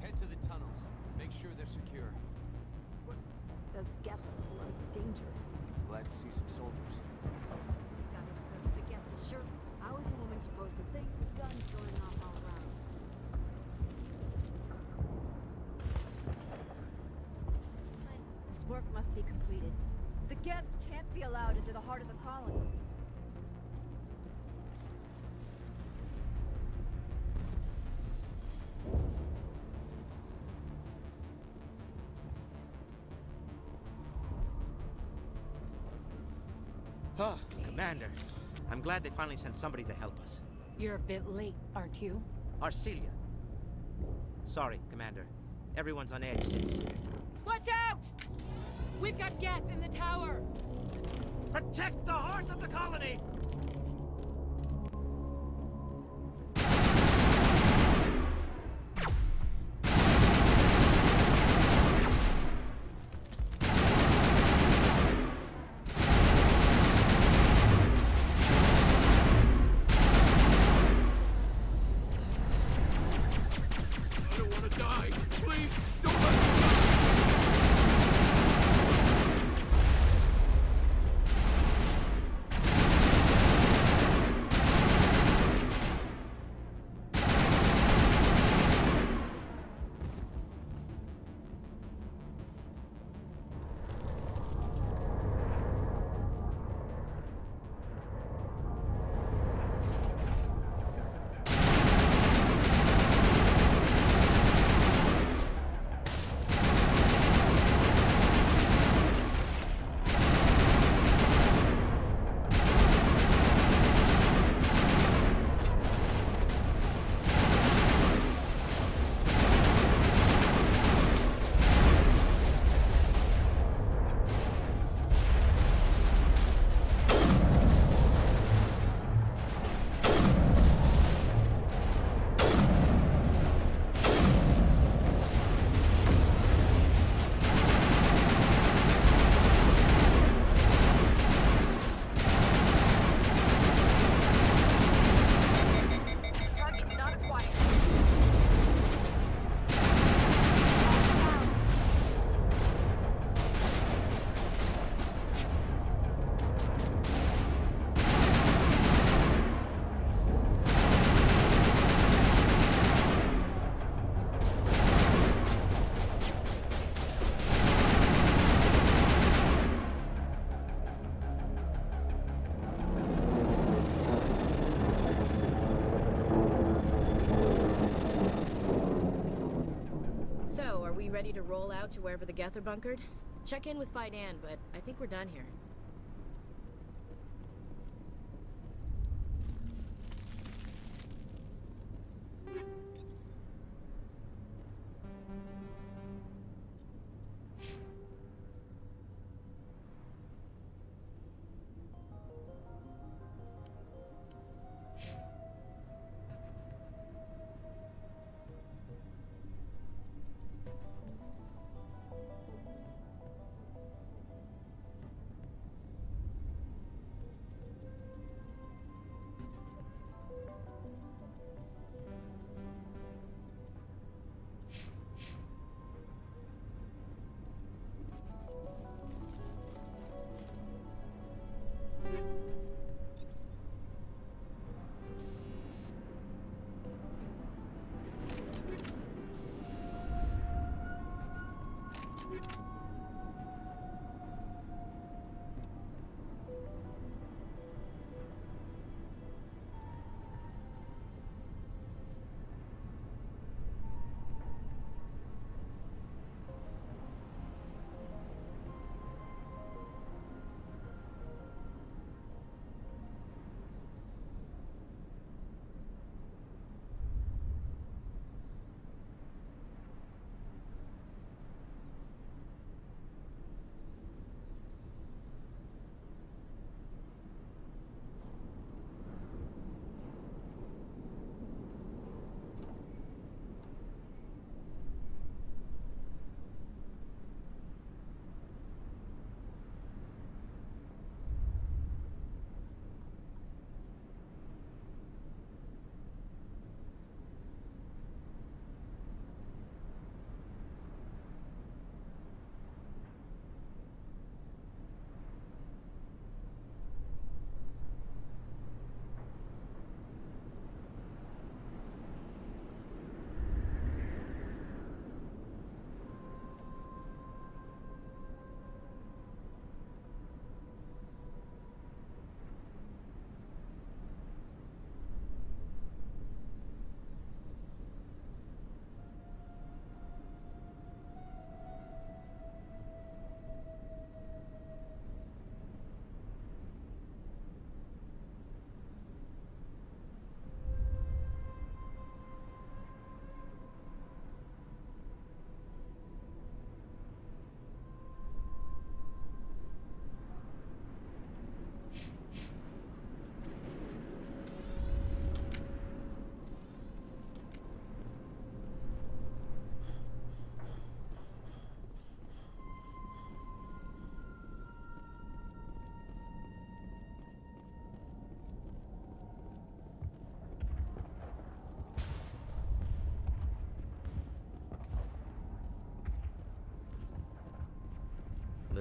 Head to the tunnels. Make sure they're secure. Those Geth are dangerous. Glad to see some soldiers. Doubt if there's the Geth, surely. How is a woman supposed to think with guns going off all around? work must be completed. The Geth can't be allowed into the heart of the colony. Oh, Commander. I'm glad they finally sent somebody to help us. You're a bit late, aren't you? Arcelia. Sorry, Commander. Everyone's on edge since... Watch out! We've got Geth in the tower! Protect the heart of the colony! Ready to roll out to wherever the Geth are bunkered? Check in with Fidan, but I think we're done here.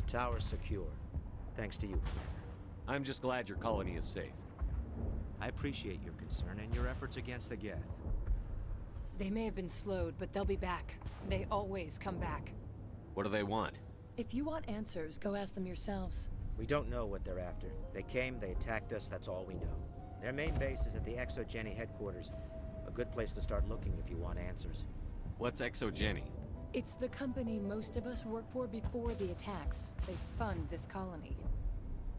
tower's secure. Thanks to you, Commander. I'm just glad your colony is safe. I appreciate your concern and your efforts against the Geth. They may have been slowed, but they'll be back. They always come back. What do they want? If you want answers, go ask them yourselves. We don't know what they're after. They came, they attacked us, that's all we know. Their main base is at the Exogeny headquarters. A good place to start looking if you want answers. What's Exogeny? It's the company most of us work for before the attacks. They fund this colony.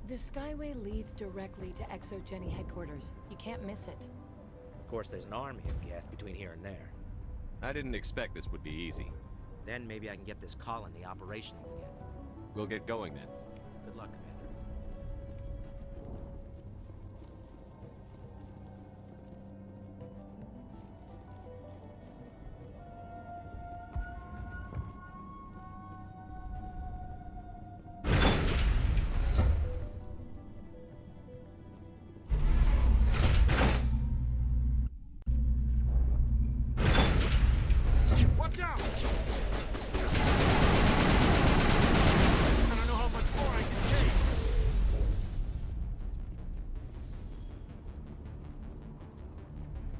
The Skyway leads directly to Exogeny headquarters. You can't miss it. Of course, there's an army of Geth between here and there. I didn't expect this would be easy. Then maybe I can get this colony operational again. We'll get going then. Good luck, Commander. Watch out! I don't know how much more I can take.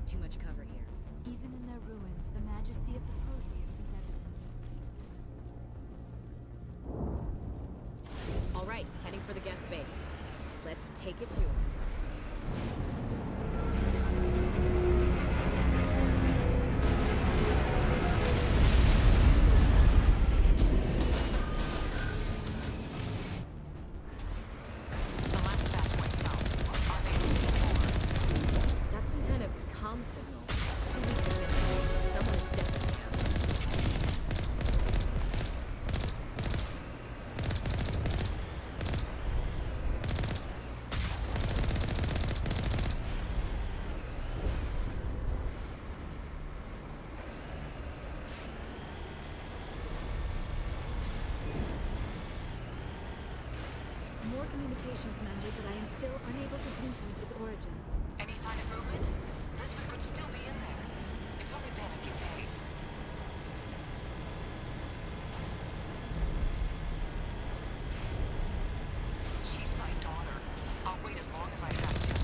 Too much cover here. Even in their ruins, the majesty of the Protheans is evident. All right, heading for the Geth base. Let's take it to 'em. That's some kind of comm signal. It's too weak to communicate. Someone is definitely after us. More communication, Commander, but I am still unable to pinpoint its origin. Any sign of movement? Lisbon could still be in there. It's only been a few days. She's my daughter. I'll wait as long as I have to.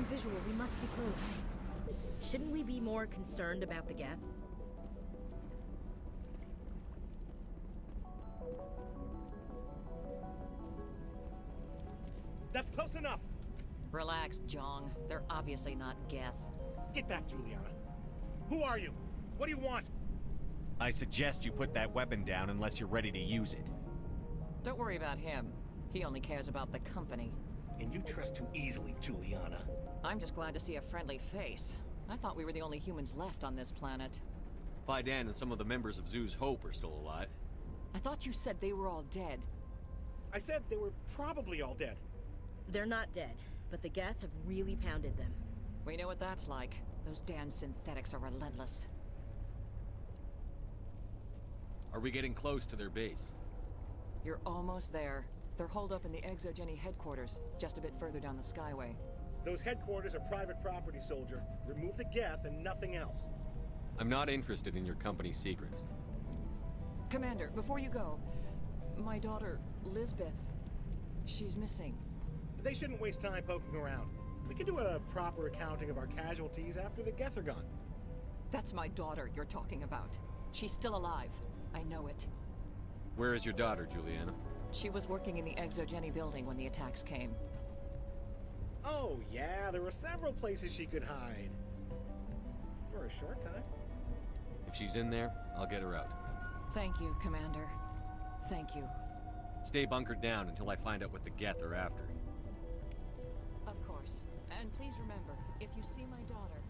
visual. We must be close. Shouldn't we be more concerned about the Geth? That's close enough! Relax, Jong. They're obviously not Geth. Get back, Juliana. Who are you? What do you want? I suggest you put that weapon down unless you're ready to use it. Don't worry about him. He only cares about the company. And you trust too easily, Juliana. I'm just glad to see a friendly face. I thought we were the only humans left on this planet. Fidan and some of the members of Zoo's Hope are still alive. I thought you said they were all dead. I said they were probably all dead. They're not dead, but the Geth have really pounded them. We know what that's like. Those damn synthetics are relentless. Are we getting close to their base? You're almost there. They're holed up in the ExoGeni headquarters, just a bit further down the Skyway. Those headquarters are private property, soldier. Remove the Geth and nothing else. I'm not interested in your company's secrets. Commander, before you go, my daughter, Lisbeth, she's missing. They shouldn't waste time poking around. We can do a proper accounting of our casualties after the Geth are gone. That's my daughter you're talking about. She's still alive. I know it. Where is your daughter, Juliana? She was working in the ExoGeni building when the attacks came. Oh, yeah, there were several places she could hide. For a short time. If she's in there, I'll get her out. Thank you, Commander. Thank you. Stay bunkered down until I find out what the Geth are after. Of course. And please remember, if you see my daughter...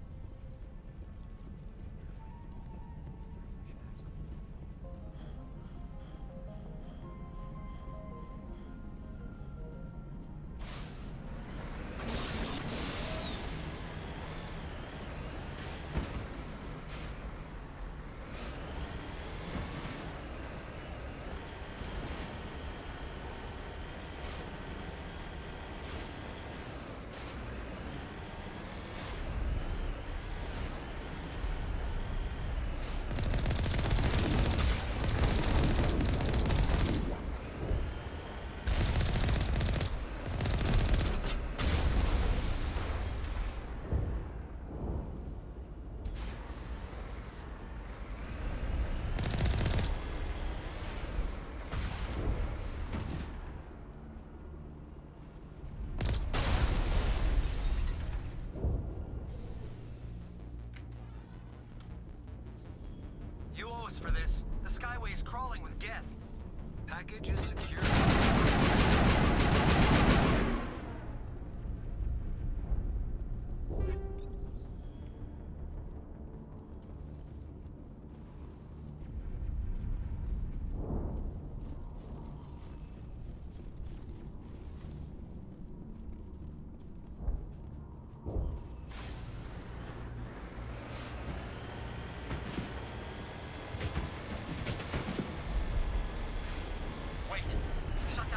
You owe us for this. The Skyway is crawling with Geth. Package is secure. Shut down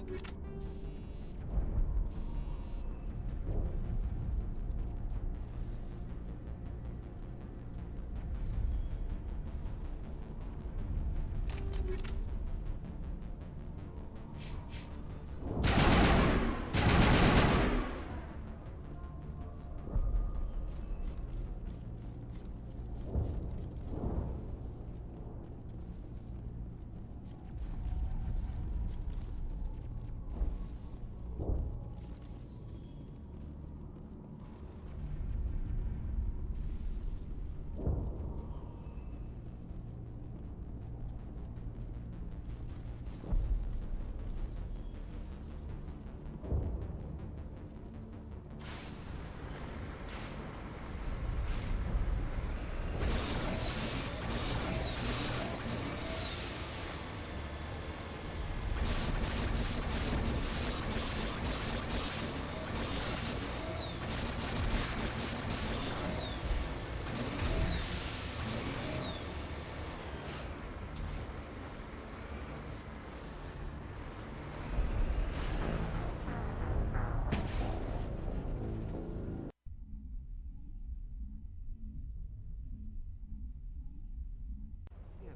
Yeah,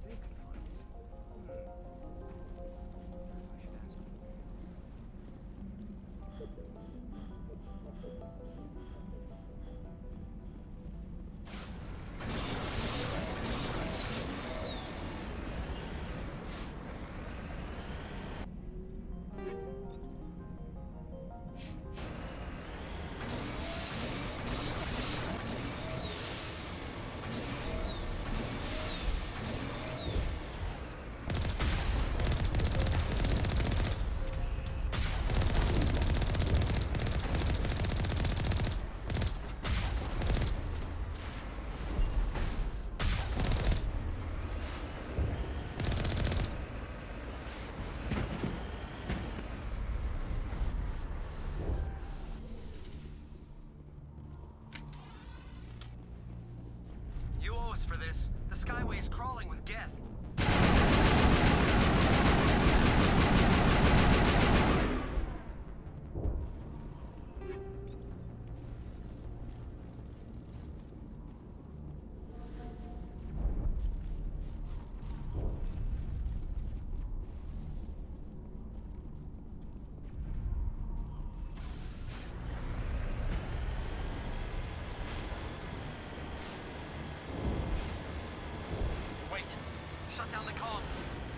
they could find it. I should ask them. You owe us for this. The Skyway is crawling with Geth. Wait! Shut down the comm!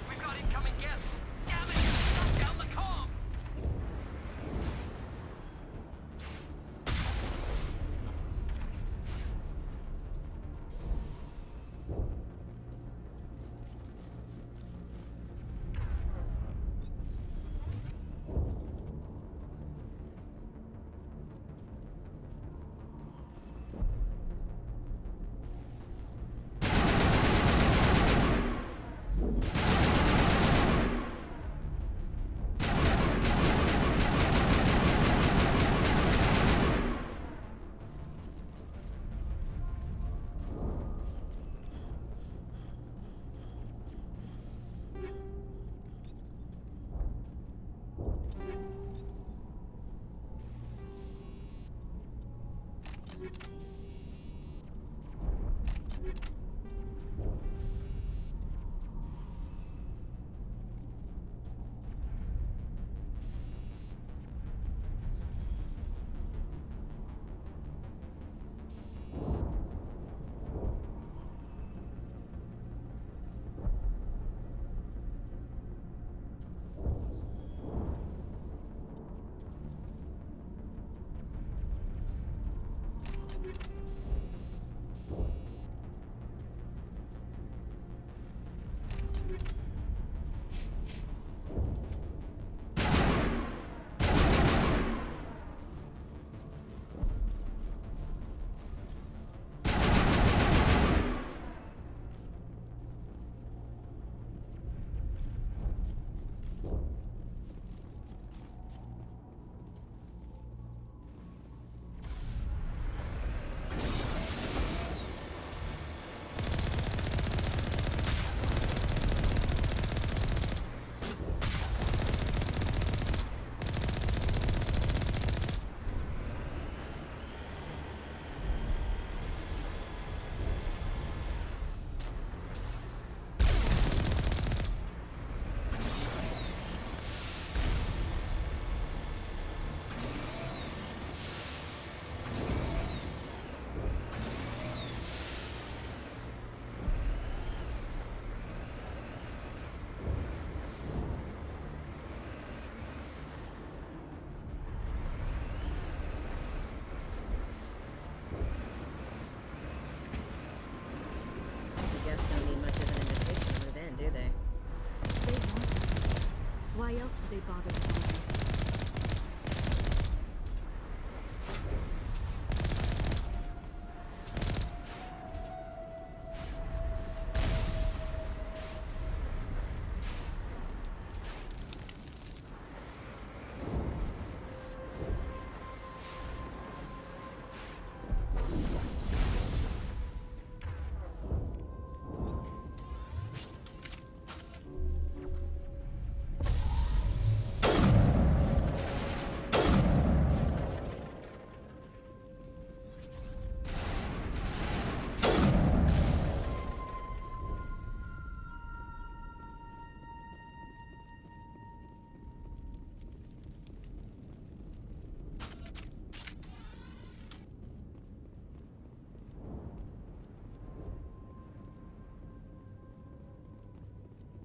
We've got incoming Geth! Damn it! Shut down the comm! Why else would they bother with all this?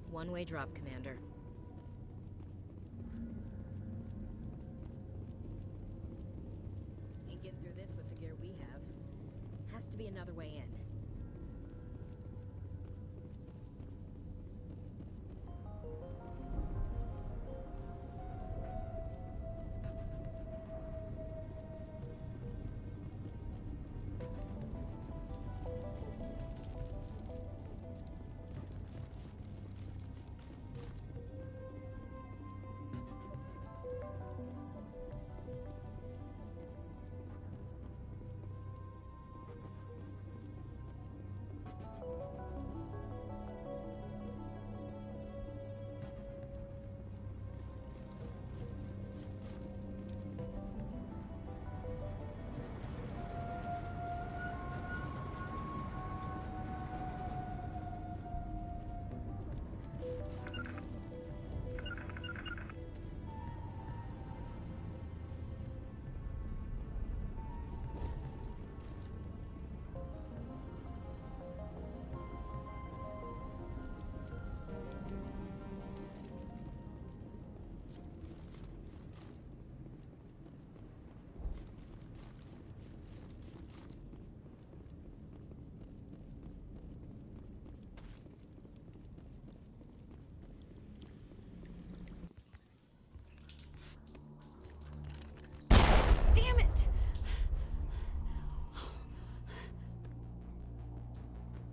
One-way drop, Commander. Ain't getting through this with the gear we have. Has to be another way in. Damn it!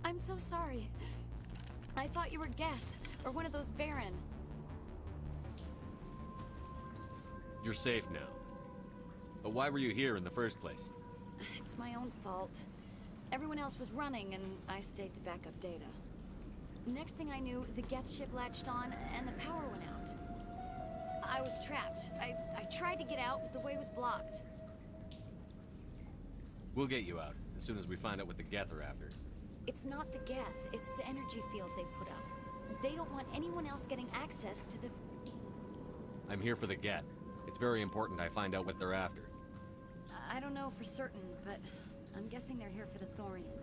I'm so sorry. I thought you were Geth, or one of those Varen. You're safe now. But why were you here in the first place? It's my own fault. Everyone else was running, and I stayed to back up data. Next thing I knew, the Geth ship latched on, and the power went out. I was trapped. I tried to get out, but the way was blocked. We'll get you out, as soon as we find out what the Geth are after. It's not the Geth, it's the energy field they've put up. They don't want anyone else getting access to the... I'm here for the Geth. It's very important I find out what they're after. I don't know for certain, but I'm guessing they're here for the Thorian.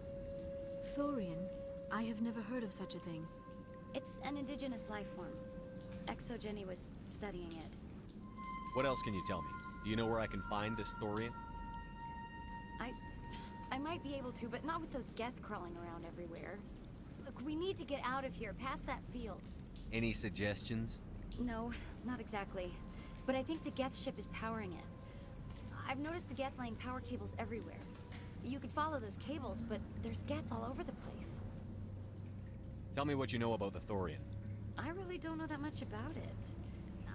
Thorian? I have never heard of such a thing. It's an indigenous life form. Exogeny was studying it. What else can you tell me? Do you know where I can find this Thorian? I might be able to, but not with those Geth crawling around everywhere. Look, we need to get out of here, past that field. Any suggestions? No, not exactly. But I think the Geth ship is powering it. I've noticed the Geth laying power cables everywhere. You could follow those cables, but there's Geth all over the place. Tell me what you know about the Thorian. I really don't know that much about it.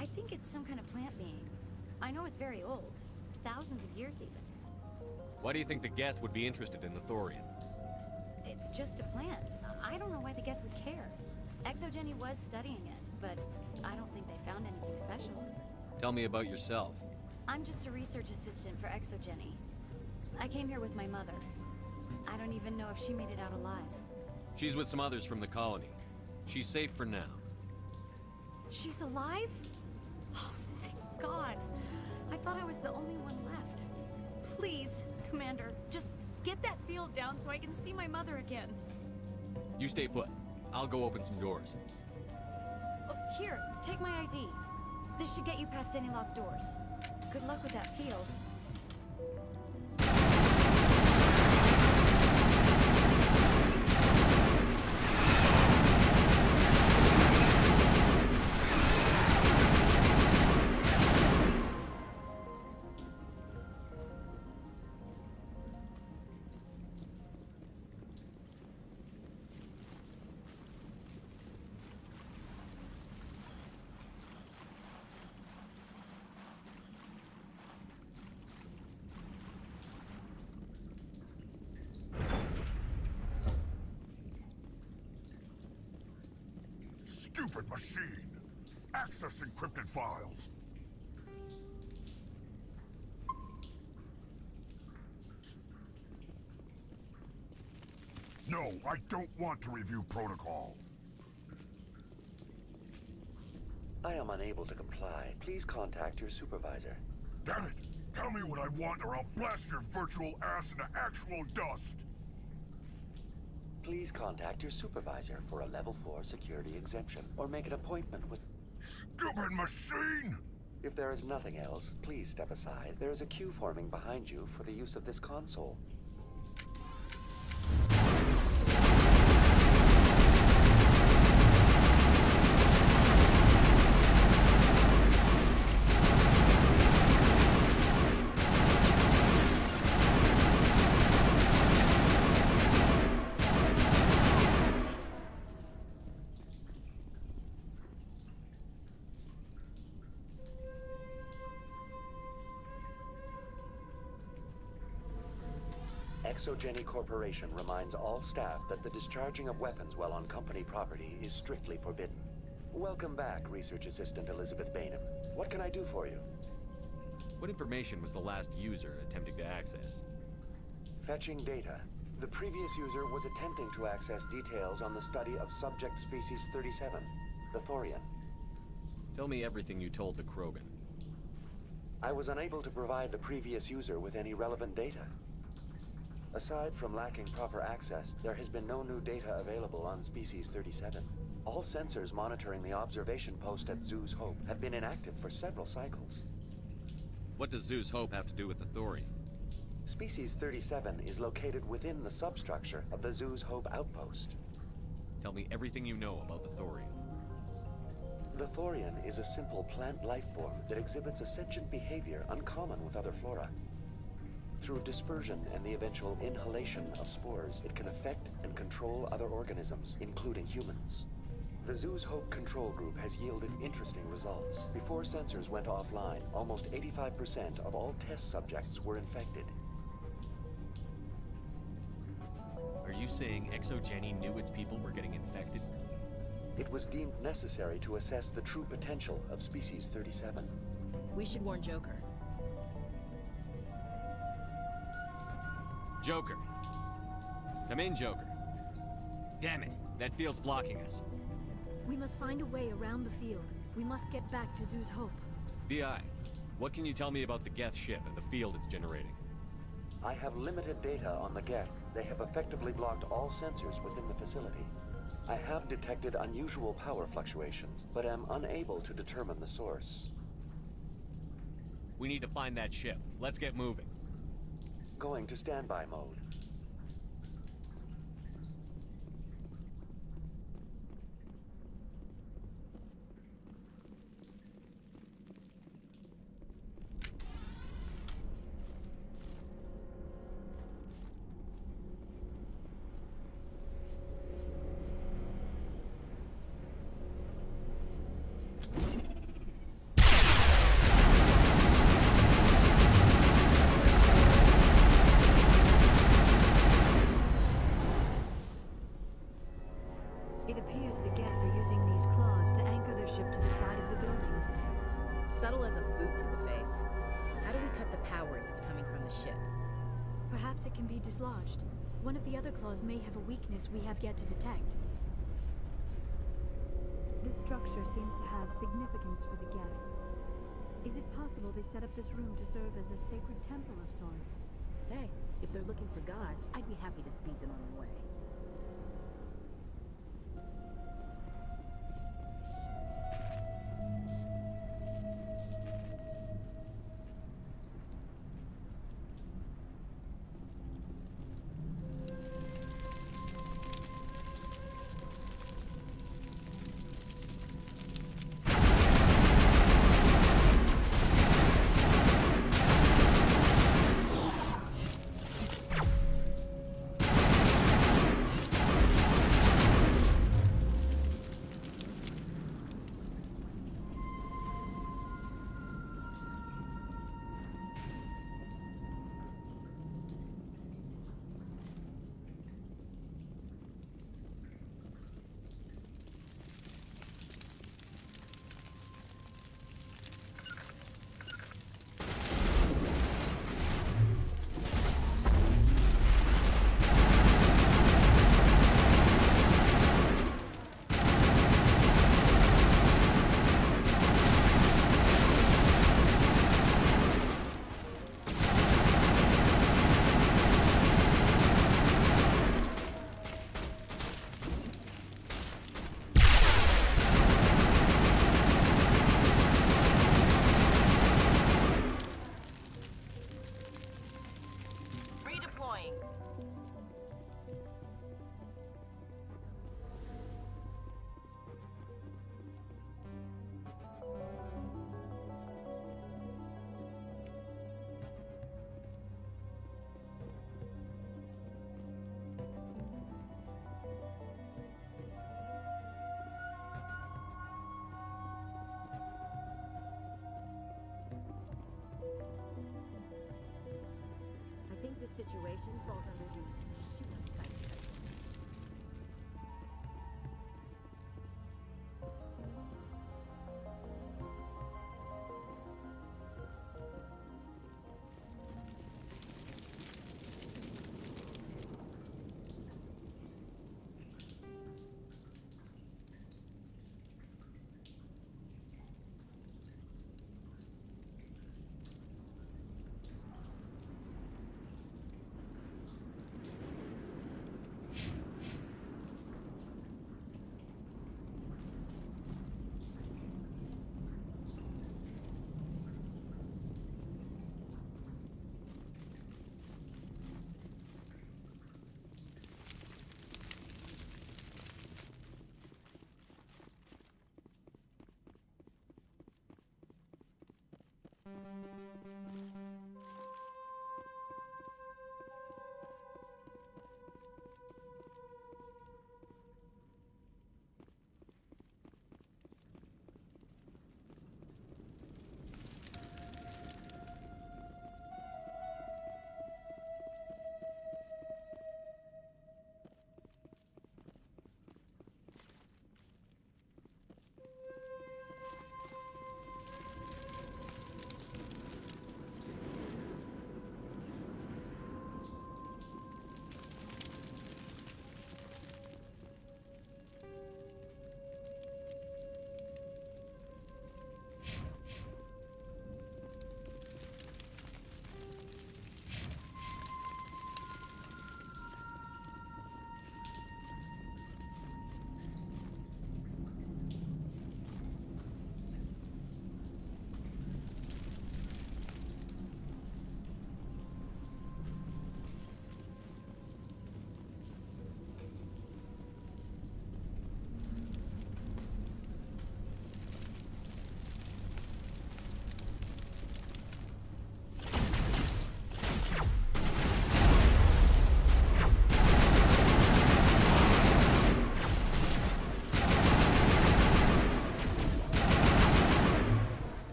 I think it's some kind of plant being. I know it's very old. Thousands of years even. Why do you think the Geth would be interested in the Thorian? It's just a plant. I don't know why the Geth would care. Exogeny was studying it, but I don't think they found anything special. Tell me about yourself. I'm just a research assistant for Exogeny. I came here with my mother. I don't even know if she made it out alive. She's with some others from the colony. She's safe for now. She's alive? Oh, thank God. I thought I was the only one left. Please, Commander, just get that field down so I can see my mother again. You stay put. I'll go open some doors. Oh, here, take my ID. This should get you past any locked doors. Good luck with that field. Stupid machine! Access encrypted files! No, I don't want to review protocol. I am unable to comply. Please contact your supervisor. Damn it! Tell me what I want or I'll blast your virtual ass into actual dust! Please contact your supervisor for a level 4 security exemption, or make an appointment with... Stupid machine! If there is nothing else, please step aside. There is a queue forming behind you for the use of this console. ExoGeni Corporation reminds all staff that the discharging of weapons while on company property is strictly forbidden. Welcome back, Research Assistant Elizabeth Bainham. What can I do for you? What information was the last user attempting to access? Fetching data. The previous user was attempting to access details on the study of subject species 37, the Thorian. Tell me everything you told the Krogan. I was unable to provide the previous user with any relevant data. Aside from lacking proper access, there has been no new data available on Species 37. All sensors monitoring the observation post at Zeus Hope have been inactive for several cycles. What does Zeus Hope have to do with the Thorian? Species 37 is located within the substructure of the Zeus Hope outpost. Tell me everything you know about the Thorian. The Thorian is a simple plant life form that exhibits a sentient behavior uncommon with other flora. Through dispersion and the eventual inhalation of spores, it can affect and control other organisms, including humans. The Zeus Hope control group has yielded interesting results. Before sensors went offline, almost 85% of all test subjects were infected. Are you saying ExoGeni knew its people were getting infected? It was deemed necessary to assess the true potential of Species 37. We should warn Joker. Joker. Come in, Joker. Damn it, that field's blocking us. We must find a way around the field. We must get back to Zeus Hope. BI, what can you tell me about the Geth ship and the field it's generating? I have limited data on the Geth. They have effectively blocked all sensors within the facility. I have detected unusual power fluctuations, but am unable to determine the source. We need to find that ship. Let's get moving. Going to standby mode. It appears the Geth are using these claws to anchor their ship to the side of the building. Subtle as a boot to the face. How do we cut the power if it's coming from the ship? Perhaps it can be dislodged. One of the other claws may have a weakness we have yet to detect. This structure seems to have significance for the Geth. Is it possible they set up this room to serve as a sacred temple of sorts? Hey, if they're looking for God, I'd be happy to speed them on their way. evacuation falls under the shoot on sight type.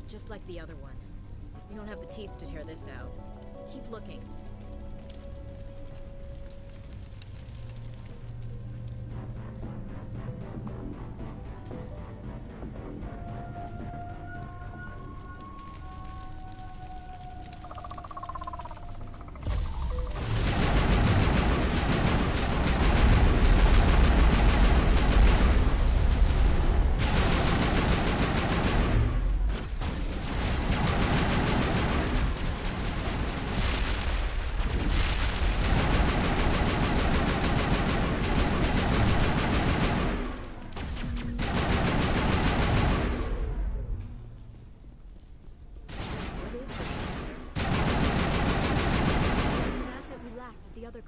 Just like the other one. We don't have the teeth to tear this out. Keep looking.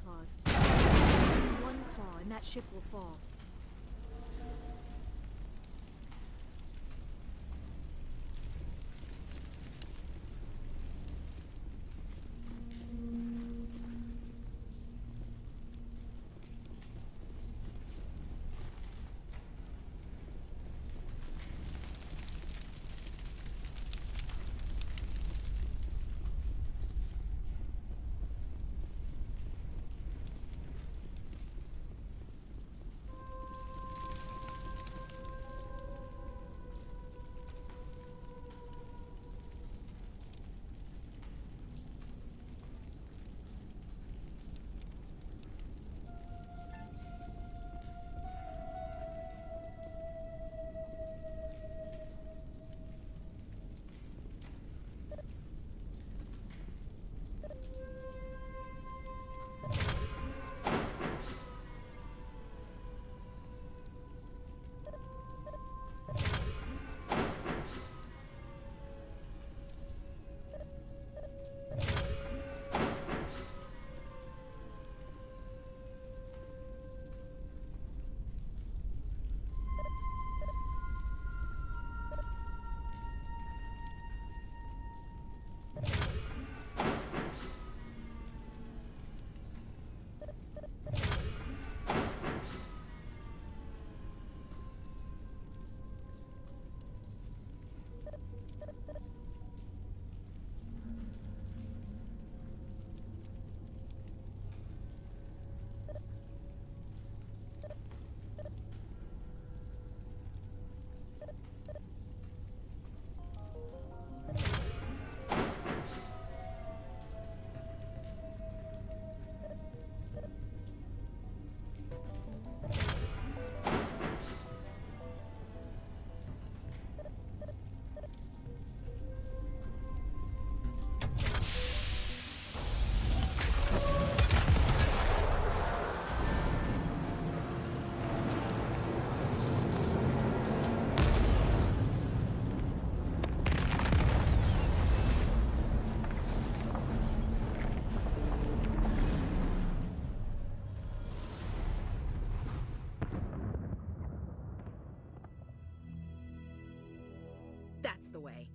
Claws. One claw and that ship will fall. the way.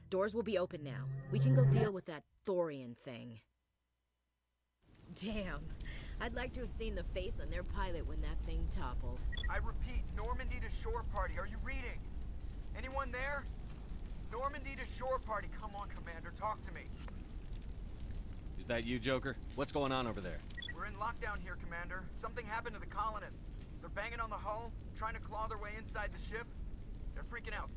Doors will be open now. We can go deal with that thorian thing. Damn. I'd like to have seen the face on their pilot when that thing toppled. I repeat, Normandy to shore party. Are you reading? Anyone there? Normandy to shore party. Come on, Commander, talk to me. Is that you, Joker? What's going on over there? We're in lockdown here, Commander. Something happened to the colonists. They're banging on the hull, trying to claw their way inside the ship. They're freaking out.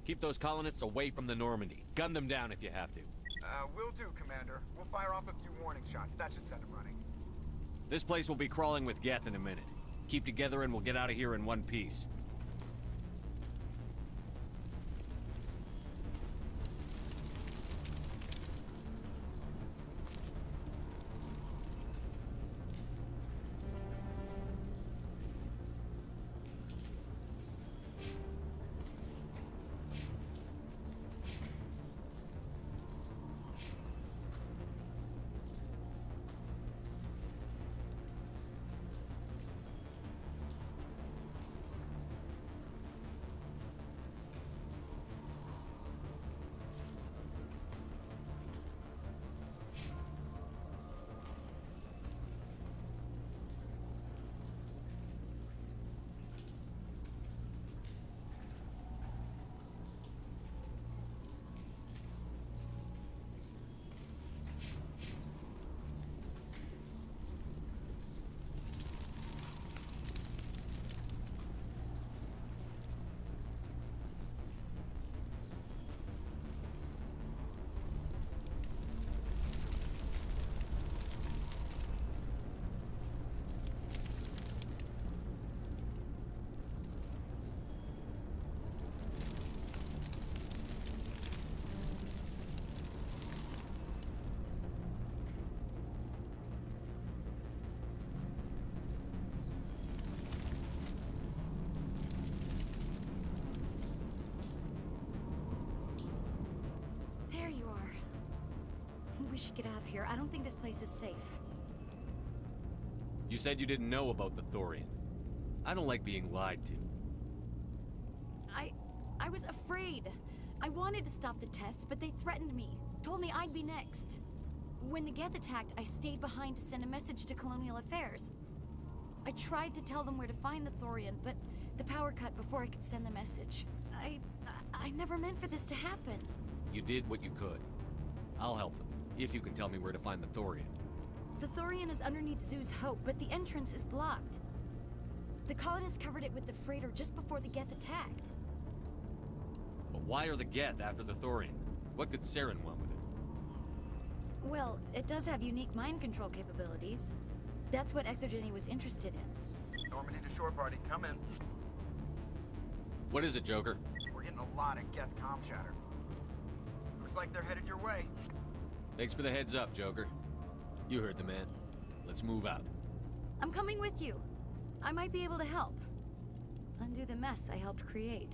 Keep those colonists away from the Normandy. Gun them down if you have to. Will do, Commander. We'll fire off a few warning shots. That should set them running. This place will be crawling with Geth in a minute. Keep together and we'll get out of here in one piece. We should get out of here. I don't think this place is safe. You said you didn't know about the thorian. I don't like being lied to. I was afraid. I wanted to stop the tests, but they threatened me. Told me I'd be next. When the Geth attacked, I stayed behind to send a message to Colonial Affairs. I tried to tell them where to find the thorian, but the power cut before I could send the message. I never meant for this to happen. You did what you could. I'll help them, if you can tell me where to find the thorian. The thorian is underneath Zoo's Hope, but the entrance is blocked. The colonists covered it with the freighter just before the Geth attacked. But why are the Geth after the thorian? What could Saren want with it? Well, it does have unique mind control capabilities. That's what Exogeny was interested in. Normandy to shore party, come in. What is it, Joker? We're getting a lot of Geth comm chatter. Looks like they're headed your way. Thanks for the heads up, Joker. You heard the man. Let's move out. I'm coming with you. I might be able to help. Undo the mess I helped create.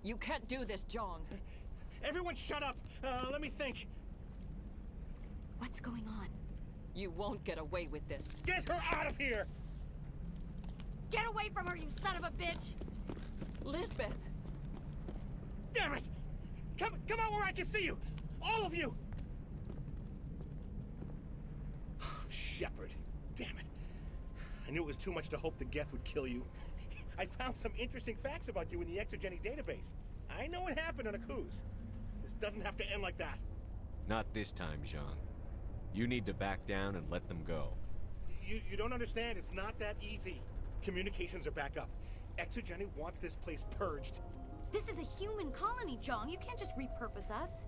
You can't do this, Jong. Everyone shut up! Let me think. What's going on? You won't get away with this. Get her out of here! Get away from her, you son of a bitch! Lisbeth! Damn it! Come out where I can see you! All of you! Shepard, damn it. I knew it was too much to hope the Geth would kill you. I found some interesting facts about you in the exogenic database. I know it happened on a cruise. This doesn't have to end like that. Not this time, Zhang. You need to back down and let them go. You don't understand. It's not that easy. Communications are back up. Exogenic wants this place purged. This is a human colony, Jong. You can't just repurpose us.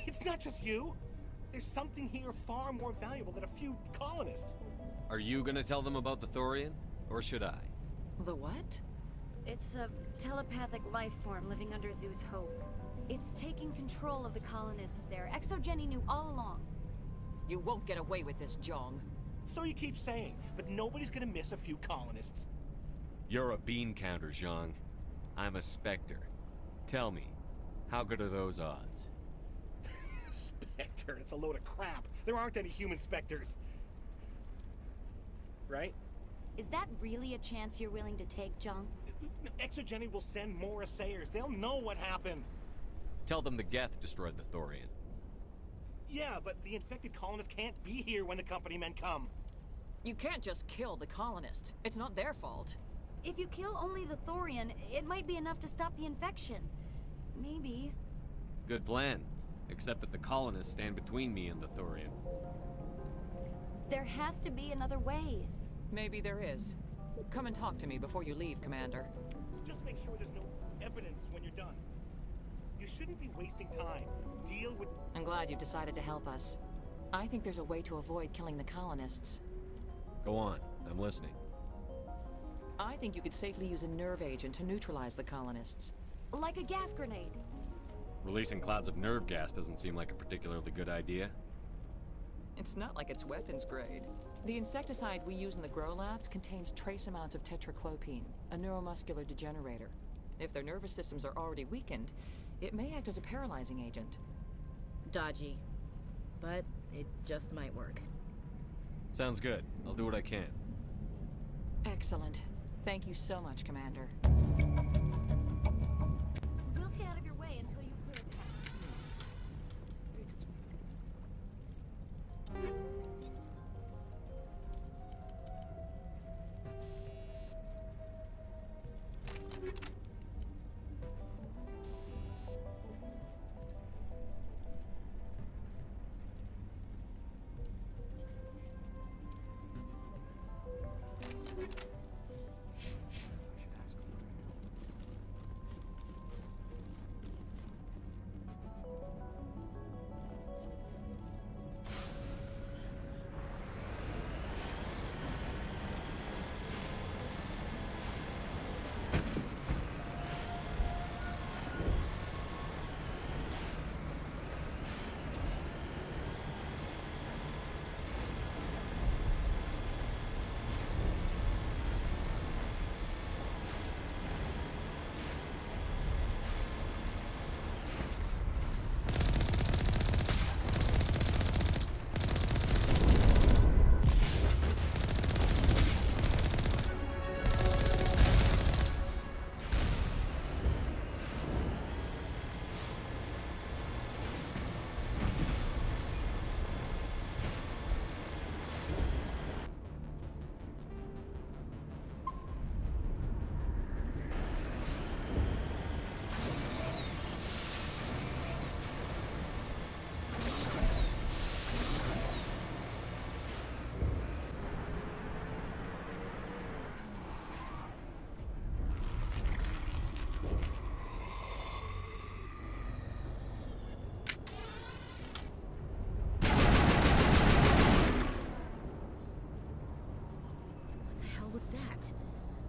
It's not just you. There's something here far more valuable than a few colonists. Are you gonna tell them about the Thorian? Or should I? The what? It's a telepathic life form living under Zoo's hope. It's taking control of the colonists there. Exogeny knew all along. You won't get away with this, Jong. So you keep saying, but nobody's gonna miss a few colonists. You're a bean counter, Zhang. I'm a Spectre. Tell me, how good are those odds? Spectre? It's a load of crap. There aren't any human Spectres. Right? Is that really a chance you're willing to take, Jong? Exogeny will send more assayers. They'll know what happened. Tell them the Geth destroyed the Thorian. Yeah, but the infected colonists can't be here when the company men come. You can't just kill the colonists. It's not their fault. If you kill only the Thorian, it might be enough to stop the infection. Maybe. Good plan. Except that the colonists stand between me and the Thorian. There has to be another way. Maybe there is. Come and talk to me before you leave, Commander. Just make sure there's no evidence when you're done. You shouldn't be wasting time. Deal with... I'm glad you've decided to help us. I think there's a way to avoid killing the colonists. Go on. I'm listening. I think you could safely use a nerve agent to neutralize the colonists. Like a gas grenade. Releasing clouds of nerve gas doesn't seem like a particularly good idea. It's not like it's weapons grade. The insecticide we use in the grow labs contains trace amounts of tetraclopine, a neuromuscular degenerator. If their nervous systems are already weakened, it may act as a paralyzing agent. Dodgy. But it just might work. Sounds good. I'll do what I can. Excellent. Thank you so much, Commander. We'll stay out of your way until you clear the path.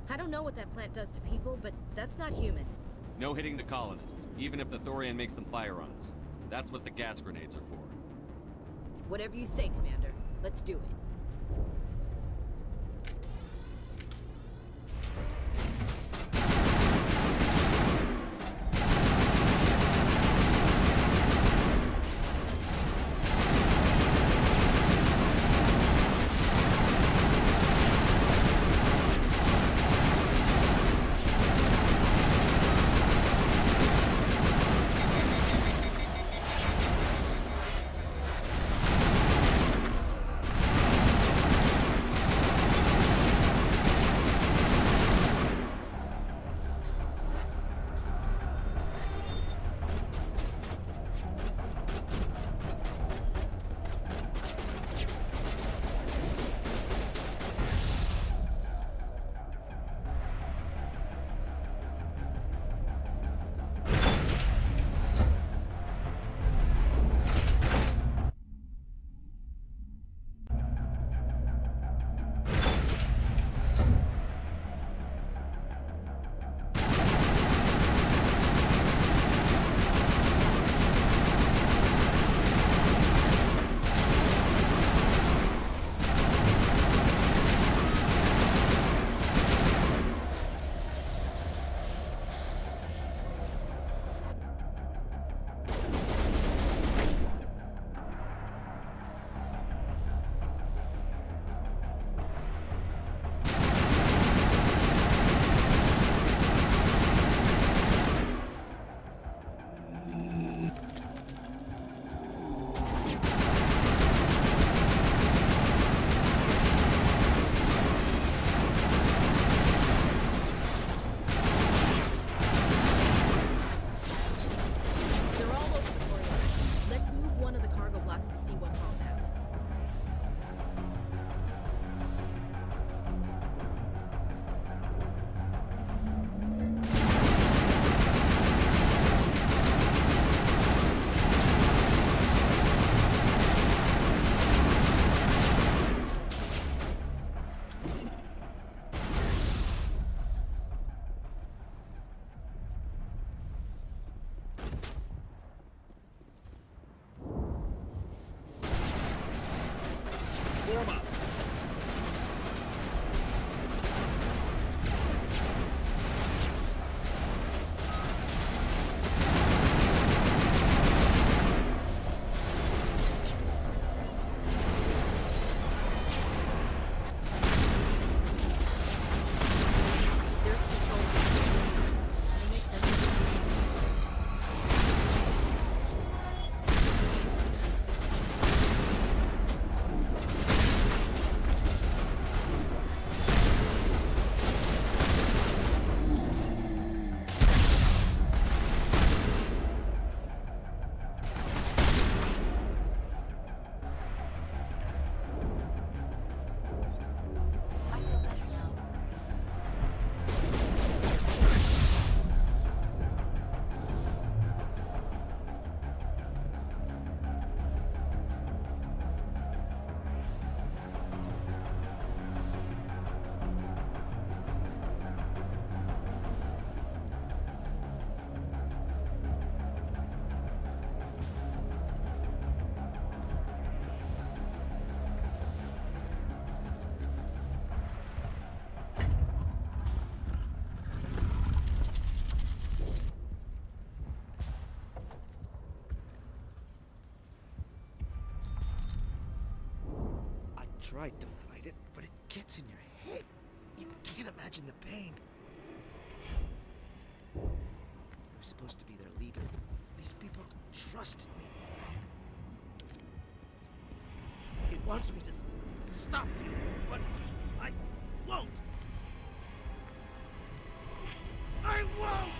I don't know what that plant does to people, but that's not human. No hitting the colonists, even if the Thorian makes them fire on us. That's what the gas grenades are for. Whatever you say, Commander. Let's do it. Form up. Tried to fight it, but it gets in your head. You can't imagine the pain. I was supposed to be their leader. These people trusted me. It wants me to stop you, but I won't. I won't!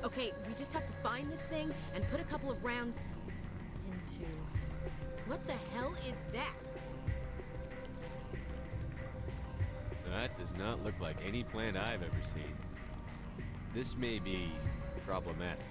Okay, we just have to find this thing and put a couple of rounds into... What the hell is that? That does not look like any plant I've ever seen. This may be problematic.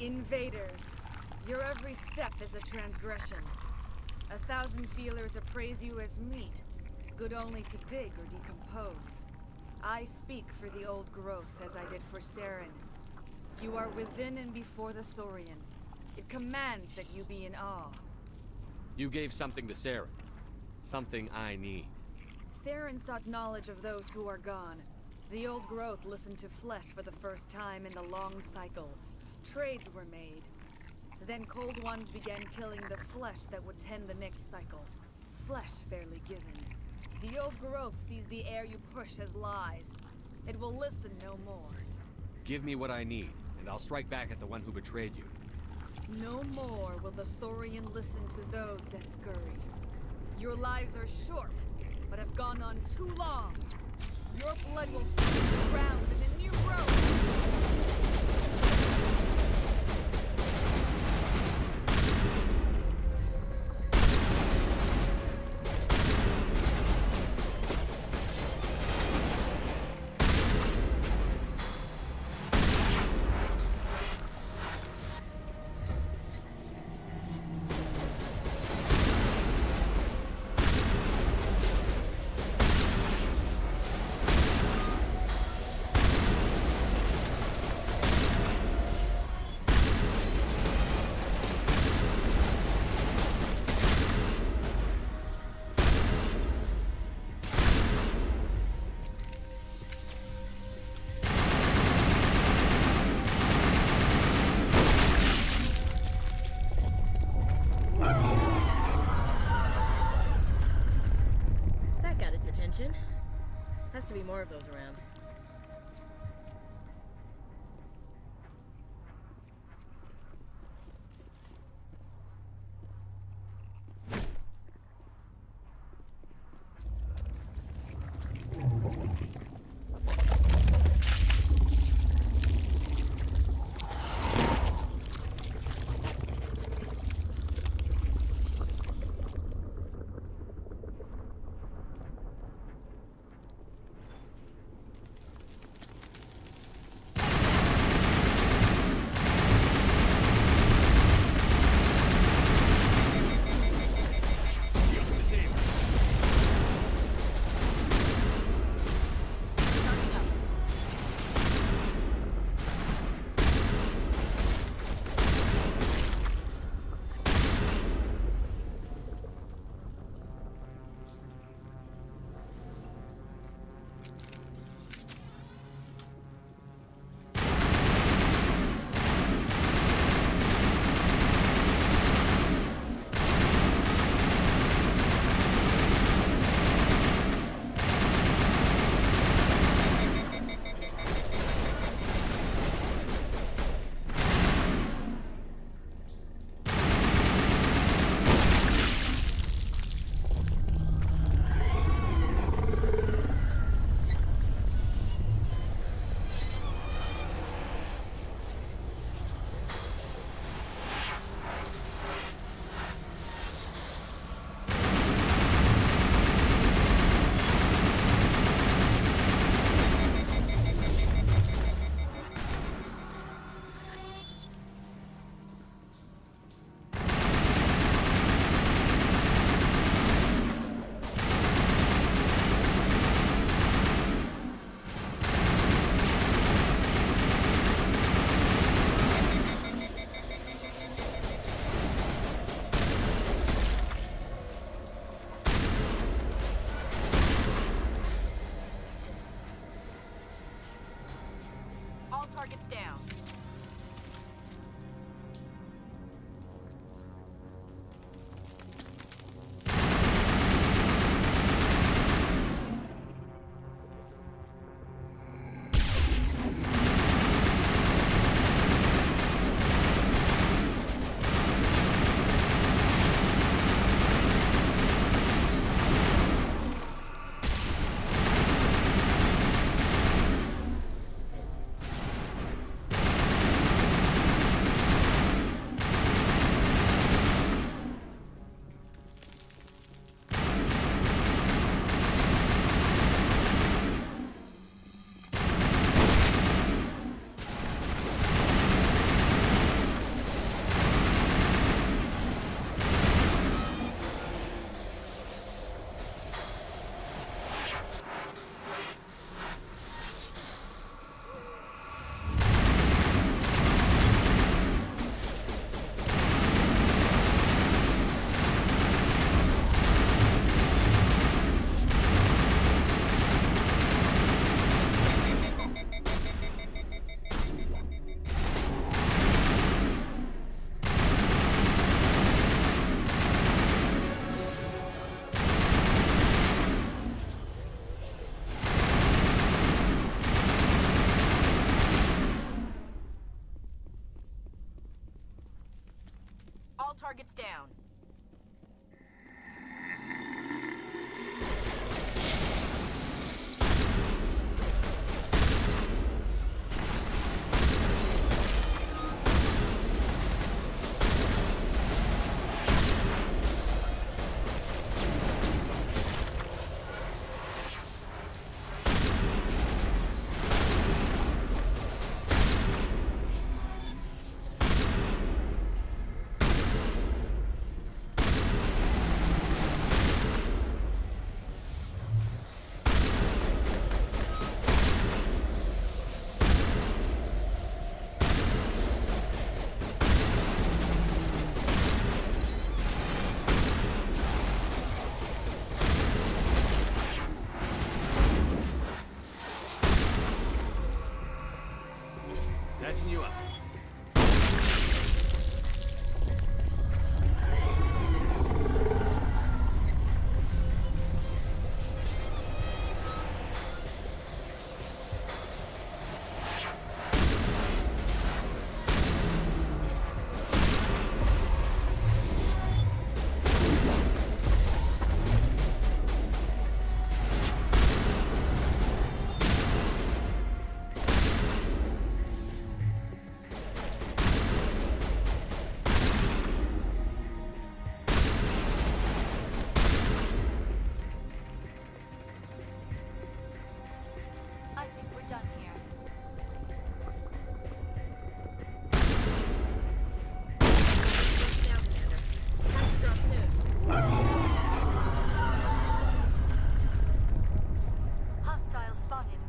Invaders, your every step is a transgression. 1,000 feelers appraise you as meat, good only to dig or decompose. I speak for the old growth as I did for Saren. You are within and before the Thorian. It commands that you be in awe. You gave something to Saren. Something I need. Saren sought knowledge of those who are gone. The old growth listened to flesh for the first time in the long cycle. Trades were made. Then Cold Ones began killing the flesh that would tend the next cycle. Flesh fairly given. The old growth sees the air you push as lies. It will listen no more. Give me what I need, and I'll strike back at the one who betrayed you. No more will the Thorian listen to those that scurry. Your lives are short, but have gone on too long. Your blood will fill the ground in a new growth. That got its attention. Has to be more of those around. All targets down. targets down. Patching you up. I think we're done here. Now, Commander. Have to drop soon. Hostile spotted.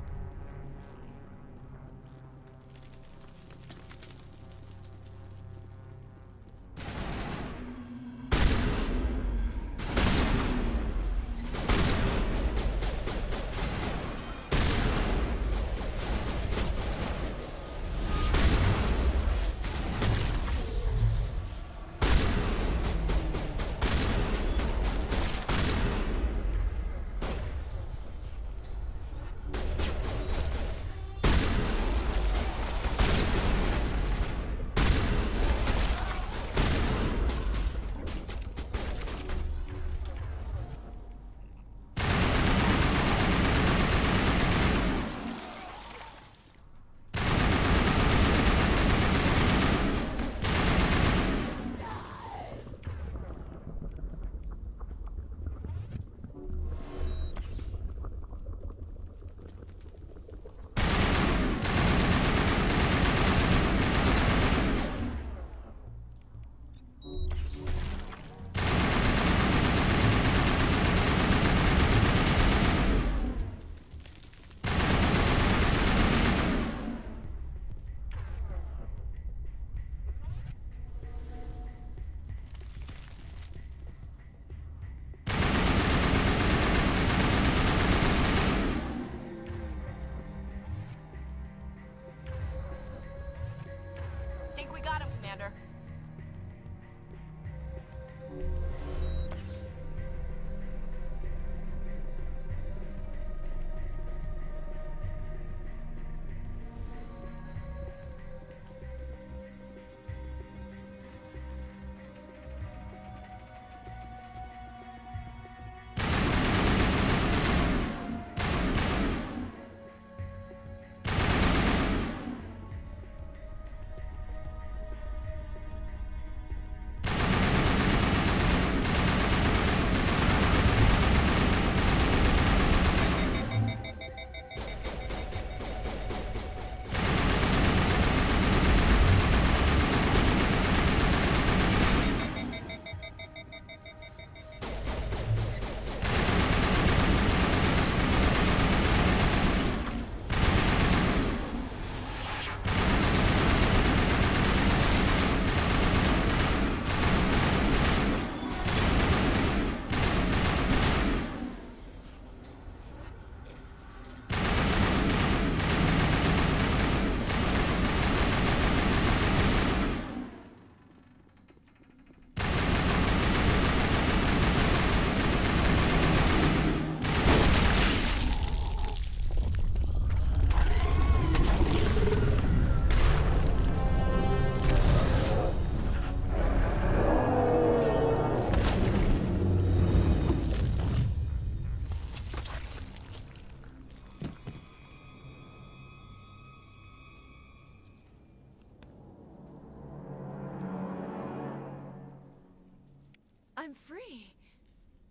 I'm free.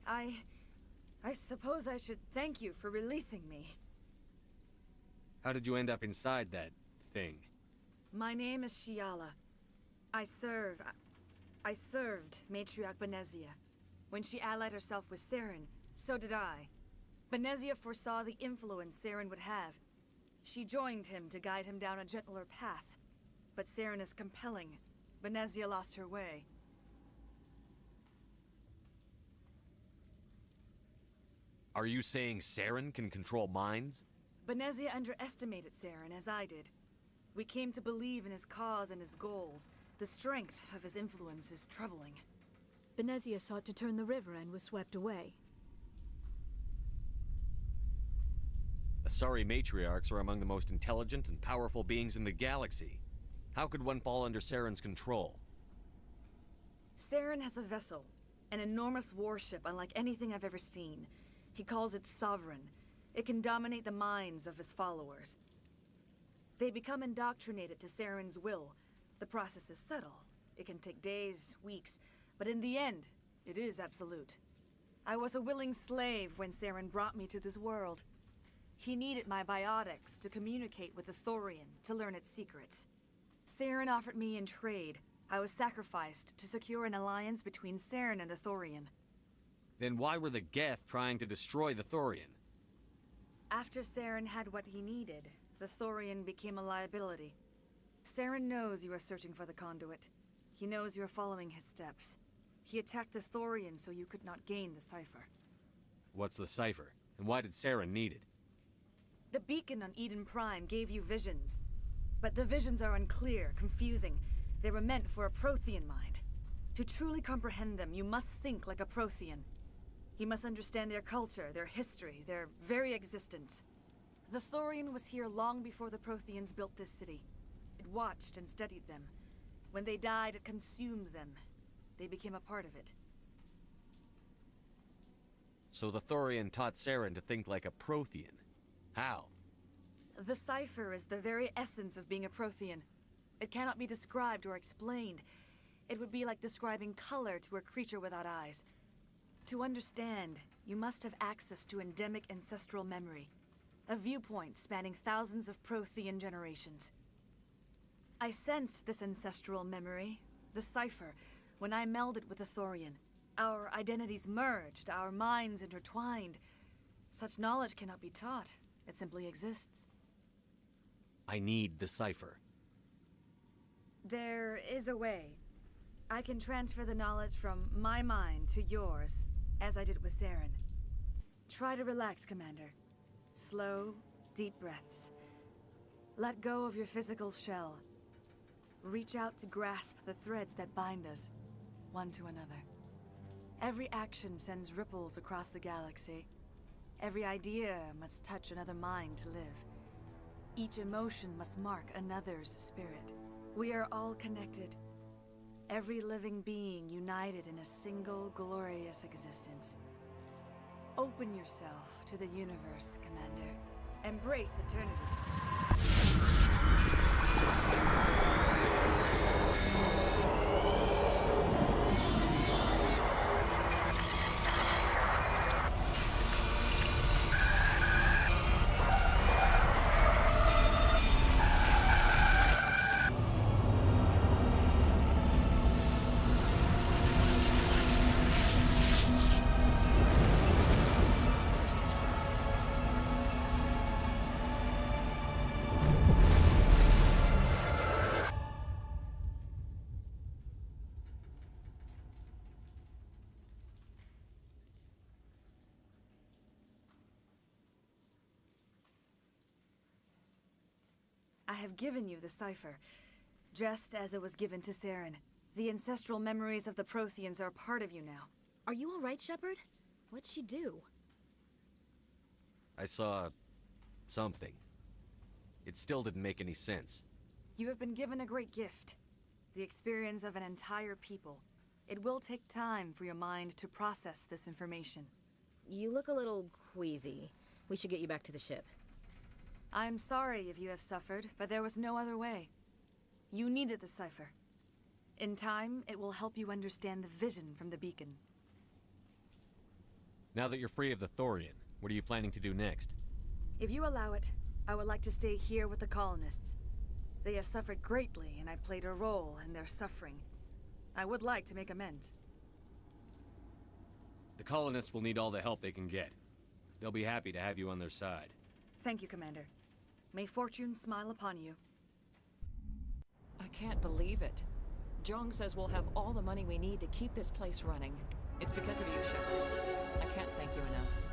I suppose I should thank you for releasing me. How did you end up inside that thing? My name is Shiala. I served Matriarch Benezia. When she allied herself with Saren, so did I. Benezia foresaw the influence Saren would have. She joined him to guide him down a gentler path. But Saren is compelling. Benezia lost her way. Are you saying Saren can control minds? Benezia underestimated Saren, as I did. We came to believe in his cause and his goals. The strength of his influence is troubling. Benezia sought to turn the river and was swept away. Asari matriarchs are among the most intelligent and powerful beings in the galaxy. How could one fall under Saren's control? Saren has a vessel, an enormous warship unlike anything I've ever seen. He calls it Sovereign. It can dominate the minds of his followers. They become indoctrinated to Saren's will. The process is subtle. It can take days, weeks, but in the end, it is absolute. I was a willing slave when Saren brought me to this world. He needed my biotics to communicate with the Thorian, to learn its secrets. Saren offered me in trade. I was sacrificed to secure an alliance between Saren and the Thorian. Then why were the Geth trying to destroy the Thorian? After Saren had what he needed, the Thorian became a liability. Saren knows you are searching for the conduit. He knows you are following his steps. He attacked the Thorian so you could not gain the cipher. What's the cipher? And why did Saren need it? The beacon on Eden Prime gave you visions. But the visions are unclear, confusing. They were meant for a Prothean mind. To truly comprehend them, you must think like a Prothean. You must understand their culture, their history, their very existence. The Thorian was here long before the Protheans built this city. It watched and studied them. When they died, it consumed them. They became a part of it. So the Thorian taught Saren to think like a Prothean. How? The cipher is the very essence of being a Prothean. It cannot be described or explained. It would be like describing color to a creature without eyes. To understand, you must have access to endemic ancestral memory. A viewpoint spanning thousands of Prothean generations. I sensed this ancestral memory, the cipher, when I melded with the Thorian. Our identities merged, our minds intertwined. Such knowledge cannot be taught. It simply exists. I need the cipher. There is a way. I can transfer the knowledge from my mind to yours, as I did with Saren. Try to relax, Commander. Slow, deep breaths. Let go of your physical shell. Reach out to grasp the threads that bind us, one to another. Every action sends ripples across the galaxy. Every idea must touch another mind to live. Each emotion must mark another's spirit. We are all connected. Every living being united in a single glorious existence. Open yourself to the universe, Commander. Embrace eternity. I have given you the cipher, just as it was given to Saren. The ancestral memories of the Protheans are a part of you now. Are you all right, Shepard? What'd she do? I saw... something. It still didn't make any sense. You have been given a great gift. The experience of an entire people. It will take time for your mind to process this information. You look a little queasy. We should get you back to the ship. I'm sorry if you have suffered, but there was no other way. You needed the cipher. In time, it will help you understand the vision from the beacon. Now that you're free of the Thorian, what are you planning to do next? If you allow it, I would like to stay here with the colonists. They have suffered greatly, and I've played a role in their suffering. I would like to make amends. The colonists will need all the help they can get. They'll be happy to have you on their side. Thank you, Commander. May fortune smile upon you. I can't believe it. Jong says we'll have all the money we need to keep this place running. It's because of you, Shepard. I can't thank you enough.